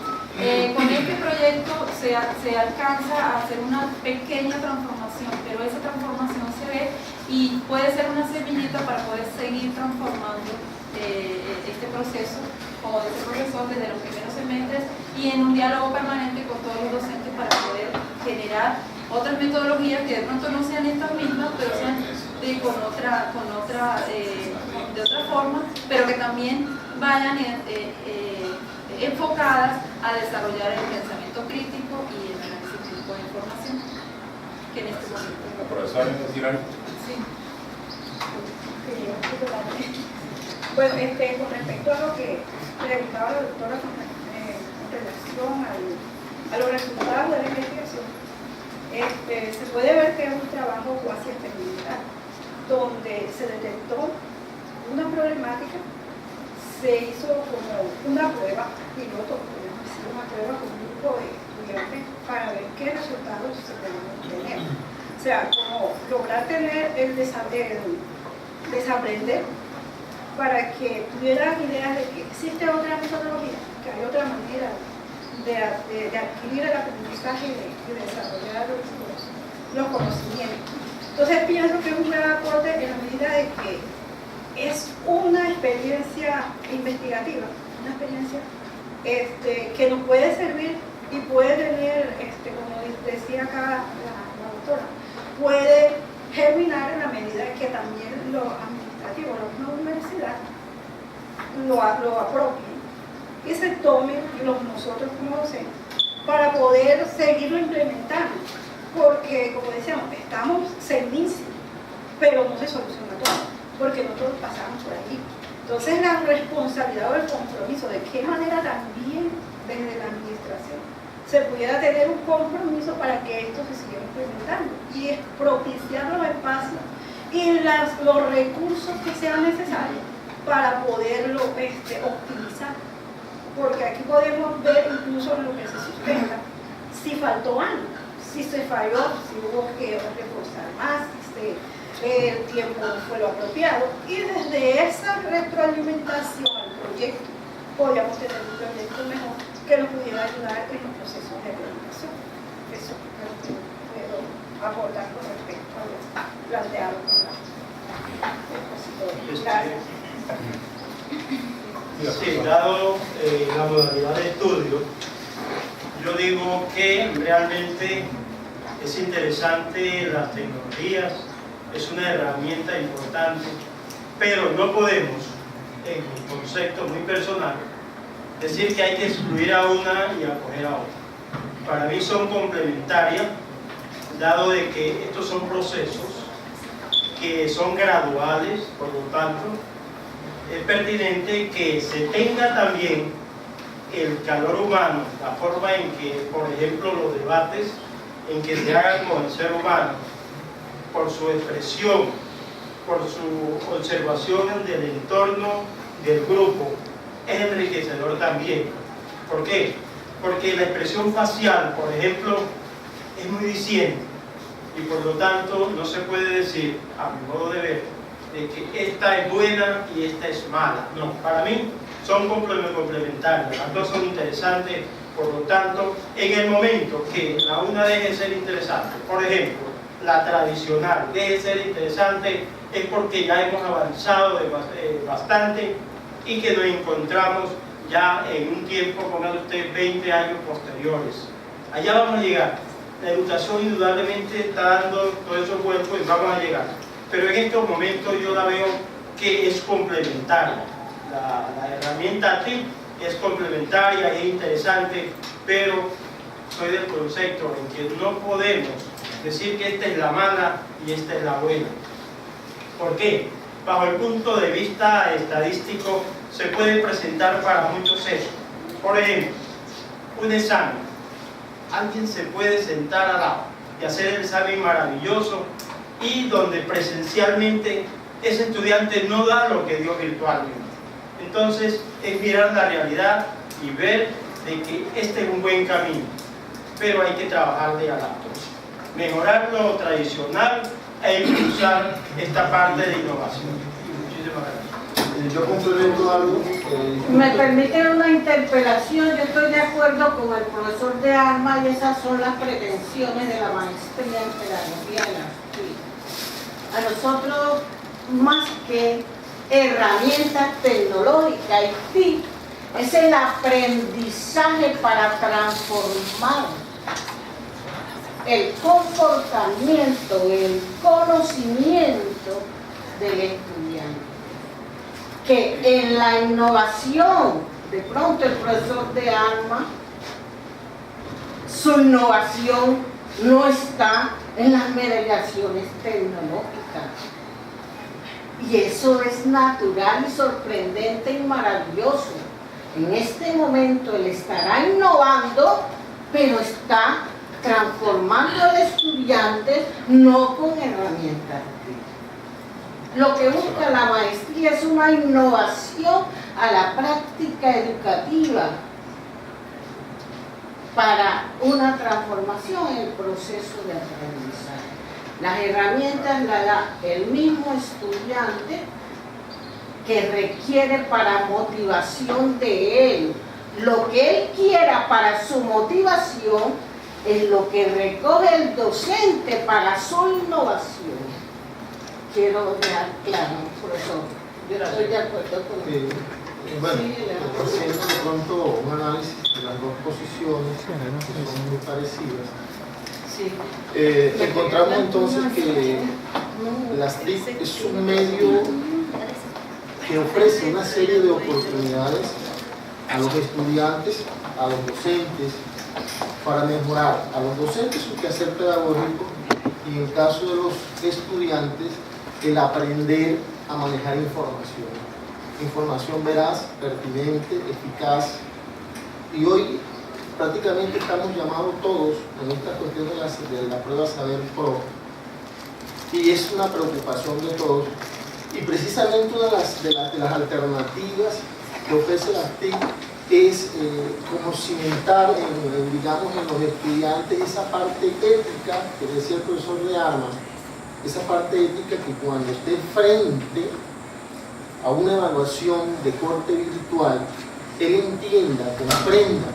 Con este proyecto se alcanza a hacer una pequeña transformación, pero esa transformación se ve y puede ser una semillita para poder seguir transformando este proceso, como dice el profesor, desde los primeros semestres y en un diálogo permanente con todos los docentes para poder generar otras metodologías que de pronto no sean estas mismas, pero sean de otra forma, pero que también vayan enfocadas a desarrollar el pensamiento crítico y el análisis crítico de información, que en este momento. ¿La profesora quiere decir algo? Sí. Bueno, con respecto a lo que preguntaba la doctora en relación a los resultados de la investigación, se puede ver que es un trabajo cuasi experimental, donde se detectó una problemática, se hizo como una prueba piloto, podemos decir, una prueba con un grupo de estudiantes para ver qué resultados se podían obtener. O sea, como lograr tener el desaprender para que tuvieran ideas de que existe otra metodología, que hay otra manera de adquirir el aprendizaje y de desarrollar los conocimientos. Entonces pienso que es un gran aporte en la medida de que es una experiencia investigativa, una experiencia que nos puede servir y puede tener, como decía acá la doctora, puede germinar en la medida que también los administrativos, la universidad, lo apropien y se tomen nosotros como docentes para poder seguirlo implementando, porque como decíamos, estamos servicios, pero no se soluciona todo, porque no todos pasamos por allí. Entonces la responsabilidad o el compromiso, de qué manera también desde la administración se pudiera tener un compromiso para que esto se siga implementando y es propiciar los espacios y los recursos que sean necesarios para poderlo optimizar, porque aquí podemos ver incluso en lo que se sustenta si faltó algo, si se falló, si hubo que reforzar más, si el tiempo no fue lo apropiado, y desde esa retroalimentación al proyecto podríamos tener un proyecto mejor que nos pudiera ayudar en los procesos de implementación. Eso es lo que puedo aportar con respecto a lo planteado por la expositora. Gracias. Sí, dado la modalidad de estudio, yo digo que realmente es interesante las tecnologías, es una herramienta importante, pero no podemos, en mi concepto muy personal, decir que hay que excluir a una y acoger a otra. Para mí son complementarias, dado de que estos son procesos que son graduales, por lo tanto, es pertinente que se tenga también el calor humano, la forma en que, por ejemplo, los debates en que se haga con el ser humano, por su expresión, por su observación del entorno del grupo, es enriquecedor también. ¿Por qué? Porque la expresión facial, por ejemplo, es muy diciente y por lo tanto no se puede decir, a mi modo de ver, de que esta es buena y esta es mala. No, para mí son complementarias, las dos son interesantes. Por lo tanto, en el momento que la una deje de ser interesante, por ejemplo, la tradicional deje de ser interesante, es porque ya hemos avanzado bastante y que nos encontramos ya en un tiempo, póngale usted, 20 años posteriores. Allá vamos a llegar. La educación indudablemente está dando todos esos vuelcos y vamos a llegar. Pero en estos momentos yo la veo que es complementaria. La herramienta TIC es complementaria, es interesante, pero soy del concepto en que no podemos decir que esta es la mala y esta es la buena. ¿Por qué? Bajo el punto de vista estadístico se puede presentar para muchos sesgos. Por ejemplo, un examen. Alguien se puede sentar al lado y hacer el examen maravilloso y donde presencialmente ese estudiante no da lo que dio virtualmente. Entonces es mirar la realidad y ver de que este es un buen camino, pero hay que trabajarle a la cosa, mejorar lo tradicional e impulsar esta parte de innovación. Muchísimas gracias. Yo complemento algo. Me permiten una interpelación. Yo estoy de acuerdo con el profesor de Alma y esas son las pretensiones de la maestría en pedagogía de la TIC. A nosotros, más que herramientas tecnológicas y TIC, es el aprendizaje para transformar el comportamiento, el conocimiento del estudiante. Que en la innovación, de pronto el profesor de Alma, su innovación no está en las mediaciones tecnológicas. Y eso es natural y sorprendente y maravilloso. En este momento él estará innovando, pero está transformando al estudiante no con herramientas. Lo que busca la maestría es una innovación a la práctica educativa para una transformación en el proceso de aprendizaje. Las herramientas las da el mismo estudiante que requiere para motivación de él. Lo que él quiera para su motivación es lo que recoge el docente para su innovación. Quiero dejar claro, profesor, yo estoy de acuerdo con él. Bueno, haciendo de pronto un análisis de las dos posiciones que son muy parecidas, encontramos entonces que las TIC es un medio que ofrece una serie de oportunidades a los estudiantes, a los docentes, para mejorar a los docentes su quehacer pedagógico y en el caso de los estudiantes el aprender a manejar información veraz, pertinente, eficaz. Y hoy prácticamente estamos llamados todos en esta cuestión de la prueba Saber Pro, y es una preocupación de todos, y precisamente una de las alternativas que ofrece la TIC es como cimentar digamos, en los estudiantes esa parte ética que decía el profesor de Armas, esa parte ética que cuando esté frente a una evaluación de corte virtual, él entienda, comprenda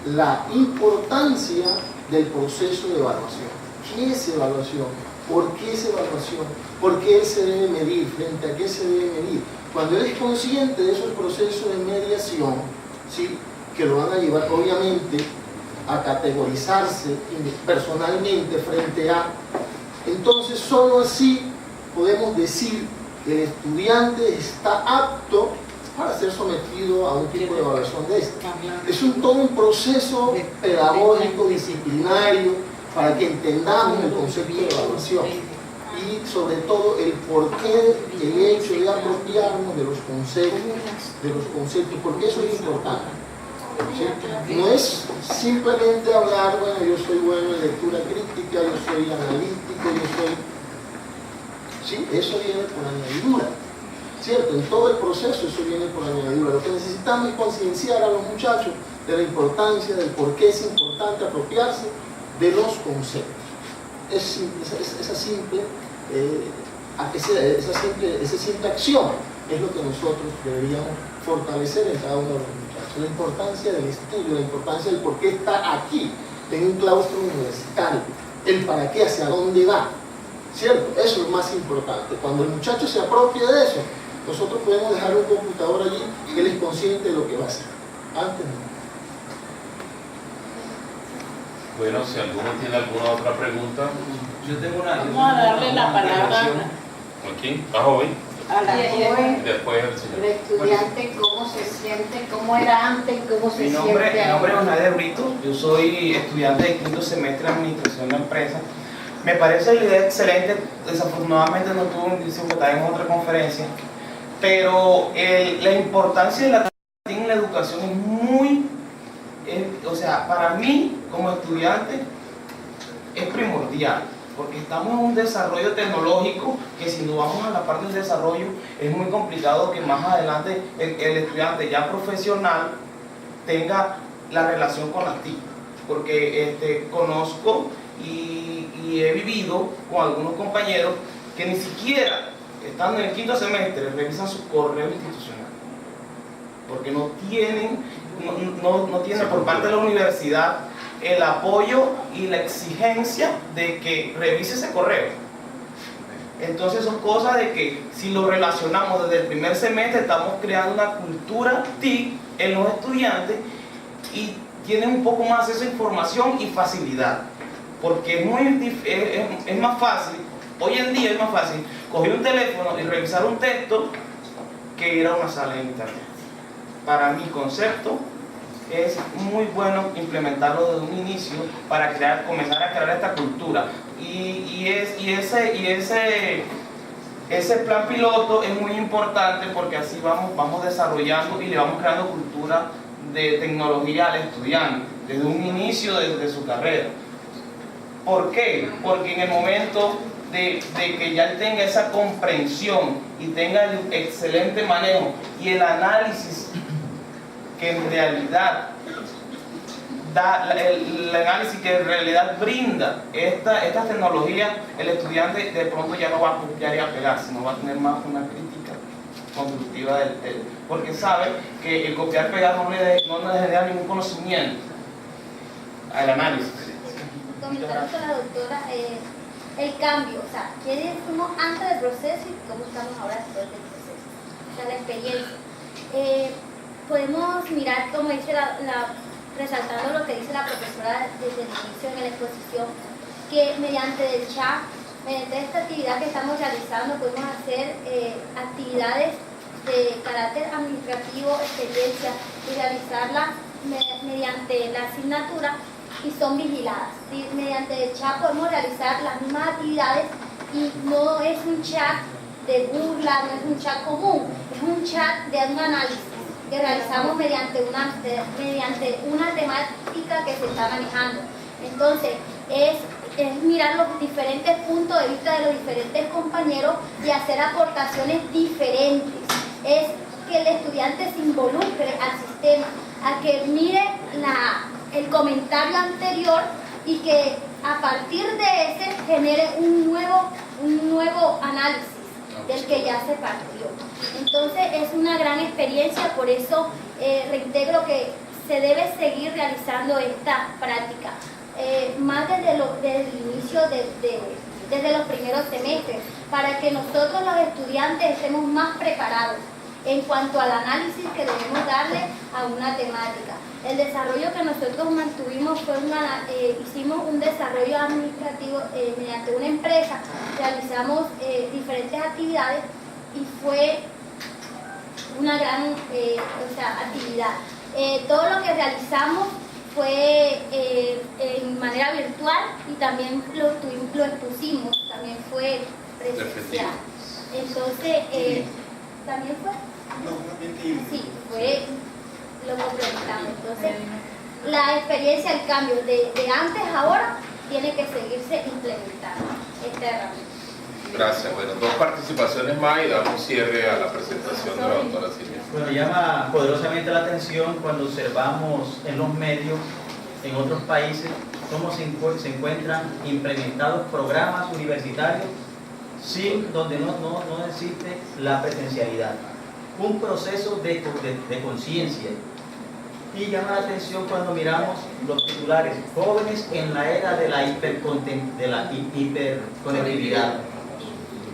la importancia del proceso de evaluación. ¿Qué es evaluación? ¿Por qué es evaluación? ¿Por qué él se debe medir? ¿Frente a qué se debe medir? Cuando él es consciente de esos procesos de mediación, ¿sí?, que lo van a llevar obviamente a categorizarse personalmente frente a, entonces solo así podemos decir que el estudiante está apto para ser sometido a un tipo de evaluación de esta. Es todo un proceso pedagógico, disciplinario, para que entendamos el concepto de evaluación y sobre todo el porqué, el hecho de apropiarnos de los conceptos, porque eso es importante. ¿sí? No es simplemente hablar, bueno, yo soy bueno en lectura crítica, yo soy analítico, yo soy... Sí, eso viene por añadidura, ¿cierto? En todo el proceso eso viene por añadidura. Lo que necesitamos es concienciar a los muchachos de la importancia, del por qué es importante apropiarse de los conceptos. Esa simple acción es lo que nosotros deberíamos fortalecer en cada uno de los muchachos. La importancia del estudio, la importancia del por qué está aquí, en un claustro universitario, el para qué, hacia dónde va, ¿cierto? Eso es lo más importante. Cuando el muchacho se apropie de eso, nosotros podemos dejar un computador allí que él es consciente de lo que va a hacer. Antes no. Bueno, si alguno tiene alguna otra pregunta. Yo tengo una. Vamos a darle la palabra Aquí, a joven. a la joven, Después el señor. el estudiante, cómo se siente, cómo era antes, cómo se Mi siente nombre es ahora. Osnader Brito, yo soy estudiante de quinto semestre de Administración de Empresas. Me parece la idea excelente, desafortunadamente no tuve un inicio que estaba en otra conferencia, pero la importancia de la tecnología en la educación es muy, o sea, para mí como estudiante es primordial, porque estamos en un desarrollo tecnológico que si nos vamos a la parte del desarrollo es muy complicado que más adelante el estudiante ya profesional tenga la relación con las TIC, porque conozco y he vivido con algunos compañeros que ni siquiera estando en el quinto semestre revisan su correo institucional, porque no tienen por parte de la universidad el apoyo y la exigencia de que revise ese correo. Entonces son cosas de que si lo relacionamos desde el primer semestre estamos creando una cultura TIC en los estudiantes y tienen un poco más esa información y facilidad, porque es más fácil, hoy en día es más fácil coger un teléfono y revisar un texto que ir a una sala de internet. Para mi concepto es muy bueno implementarlo desde un inicio para comenzar a crear esta cultura y ese plan piloto es muy importante porque así vamos desarrollando y le vamos creando cultura de tecnología al estudiante desde un inicio de su carrera. ¿Por qué? Porque en el momento de que ya él tenga esa comprensión y tenga el excelente manejo y el análisis que en realidad el análisis que en realidad brinda estas tecnologías, el estudiante de pronto ya no va a copiar y a pegar, sino va a tener más una crítica constructiva porque sabe que el copiar y pegar no le genera ningún conocimiento al análisis. Comentando con la doctora, el cambio, o sea, ¿qué fuimos antes del proceso y cómo estamos ahora después del proceso? O sea, la experiencia. Podemos mirar, como dice resaltando lo que dice la profesora desde el inicio en la exposición, que mediante el chat, mediante esta actividad que estamos realizando, podemos hacer actividades de carácter administrativo, experiencia, y realizarlas mediante la asignatura y son vigiladas. ¿Sí? Mediante el chat podemos realizar las mismas actividades y no es un chat de burla, no es un chat común, es un chat de un análisis que realizamos mediante una temática que se está manejando. Entonces, es mirar los diferentes puntos de vista de los diferentes compañeros y hacer aportaciones diferentes. Es que el estudiante se involucre al sistema, a que mire el comentario anterior y que a partir de ese genere un nuevo análisis del que ya se partió. Entonces es una gran experiencia, por eso reintegro que se debe seguir realizando esta práctica, más desde el inicio, desde los primeros semestres, para que nosotros los estudiantes estemos más preparados en cuanto al análisis que debemos darle a una temática. El desarrollo que nosotros mantuvimos fue hicimos un desarrollo administrativo mediante una empresa, realizamos diferentes actividades y fue una gran actividad. Todo lo que realizamos fue en manera virtual y también lo expusimos, también fue presencial. Entonces, ¿también fue? No, mentira. Sí, fue lo complementamos. programa. Entonces, la experiencia, el cambio de antes a ahora, tiene que seguirse implementando esta herramienta. Gracias. Bueno, 2 participaciones más y damos cierre a la presentación de la doctora Silvia. Bueno, llama poderosamente la atención cuando observamos en los medios, en otros países, cómo se encuentran implementados programas universitarios donde no existe la presencialidad. Un proceso de conciencia. Y llama la atención cuando miramos los titulares, jóvenes en la era de la hiperconectividad.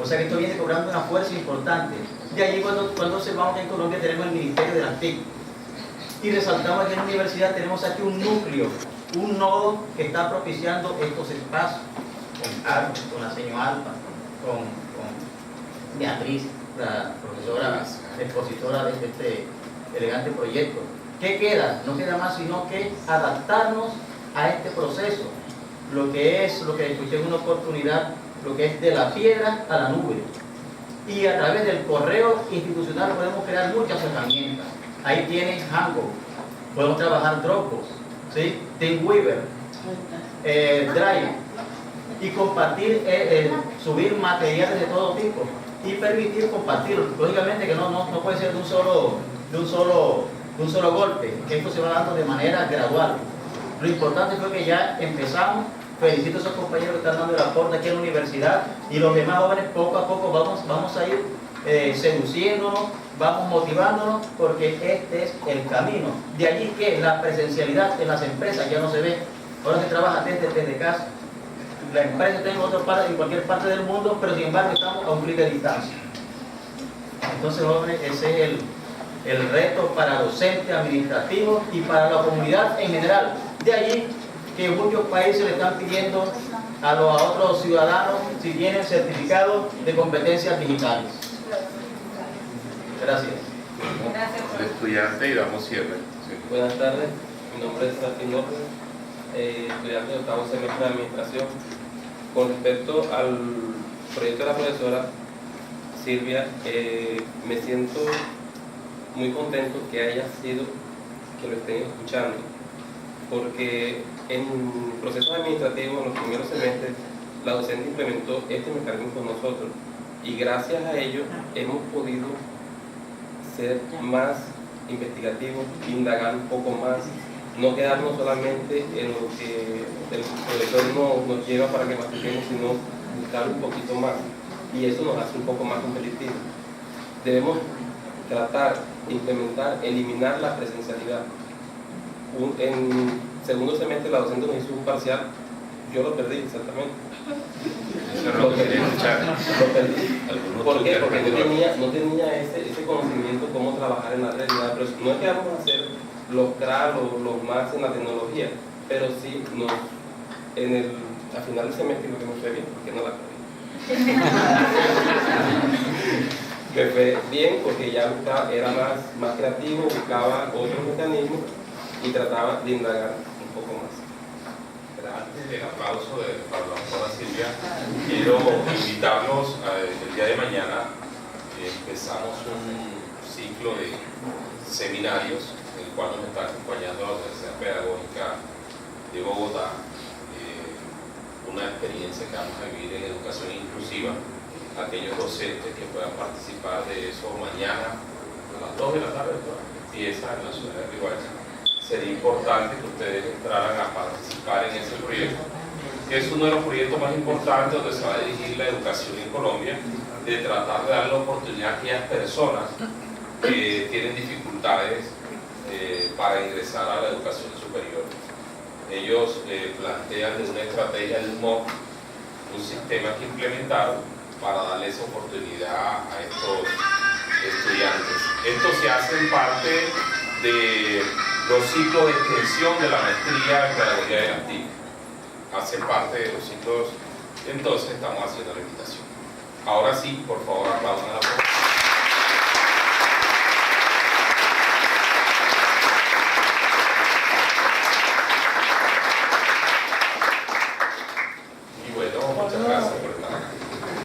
O sea que esto viene cobrando una fuerza importante. De allí cuando observamos que en Colombia tenemos el Ministerio de las TIC y resaltamos que en la universidad tenemos aquí un núcleo, un nodo que está propiciando estos espacios, con la señora Alba, con Beatriz, la profesora expositora de este elegante proyecto. ¿Qué queda? No queda más sino que adaptarnos a este proceso, lo que escuché en una oportunidad, lo que es de la piedra a la nube. Y a través del correo institucional podemos crear muchas herramientas. Ahí tienen Hangout, podemos trabajar Dropbox, ¿sí? Teamweaver, Drive, y compartir, subir materiales de todo tipo y permitir compartirlo. Lógicamente que no puede ser de un solo golpe, que esto se va dando de manera gradual. Lo importante fue que ya empezamos. Felicito a esos compañeros que están dando el aporte aquí en la universidad y los demás jóvenes poco a poco vamos a ir seduciéndonos, vamos motivándonos, porque este es el camino. De allí que la presencialidad en las empresas ya no se ve. Ahora se trabaja desde casa. La empresa está en cualquier parte del mundo, pero sin embargo estamos a un clic de distancia. Entonces, jóvenes, ese es el reto para docentes, administrativos y para la comunidad en general. De allí que muchos países le están pidiendo a otros ciudadanos si tienen certificados de competencias digitales. Gracias. El estudiante y damos cierre. Sí. Buenas tardes, mi nombre es Martín López, estudiante de octavo semestre de administración. Con respecto al proyecto de la profesora Silvia, me siento muy contento que haya sido, que lo estén escuchando, porque en procesos administrativos, en los primeros semestres, la docente implementó este mecanismo con nosotros y gracias a ello hemos podido ser más investigativos, indagar un poco más, no quedarnos solamente en lo que el profesor nos lleva para que mastiquemos, sino buscar un poquito más, y eso nos hace un poco más competitivos. Debemos tratar, implementar, eliminar la presencialidad. En segundo semestre la docente nos hizo un parcial, yo lo perdí exactamente. Lo perdí. ¿Por qué? Porque no tenía ese conocimiento cómo trabajar en la realidad. Pero no es que vamos a ser los cracks, los más en la tecnología, pero sí a final del semestre lo que me fue bien, porque no la perdí. Me fue bien porque ya era más creativo, buscaba otros mecanismos y trataba de indagar un poco más. Antes del aplauso para la doctora Silvia, quiero invitarlos el día de mañana. Empezamos un ciclo de seminarios en el cual nos está acompañando la Universidad Pedagógica de Bogotá, una experiencia que vamos a vivir en educación inclusiva. Aquellos docentes que puedan participar de eso mañana a las 2 de la tarde, empieza en la ciudad de Riohacha. Sería importante que ustedes entraran a participar en ese proyecto, que es uno de los proyectos más importantes donde se va a dirigir la educación en Colombia, de tratar de dar la oportunidad a aquellas personas que tienen dificultades para ingresar a la educación superior. Ellos plantean de una estrategia de un MOOC, un sistema que implementaron para darle esa oportunidad a estos estudiantes. Esto se hace en parte de los ciclos de extensión de la maestría en pedagogía de las TIC. Hace parte de los ciclos, entonces estamos haciendo la invitación. Ahora sí, por favor, aplaudan a la profesora.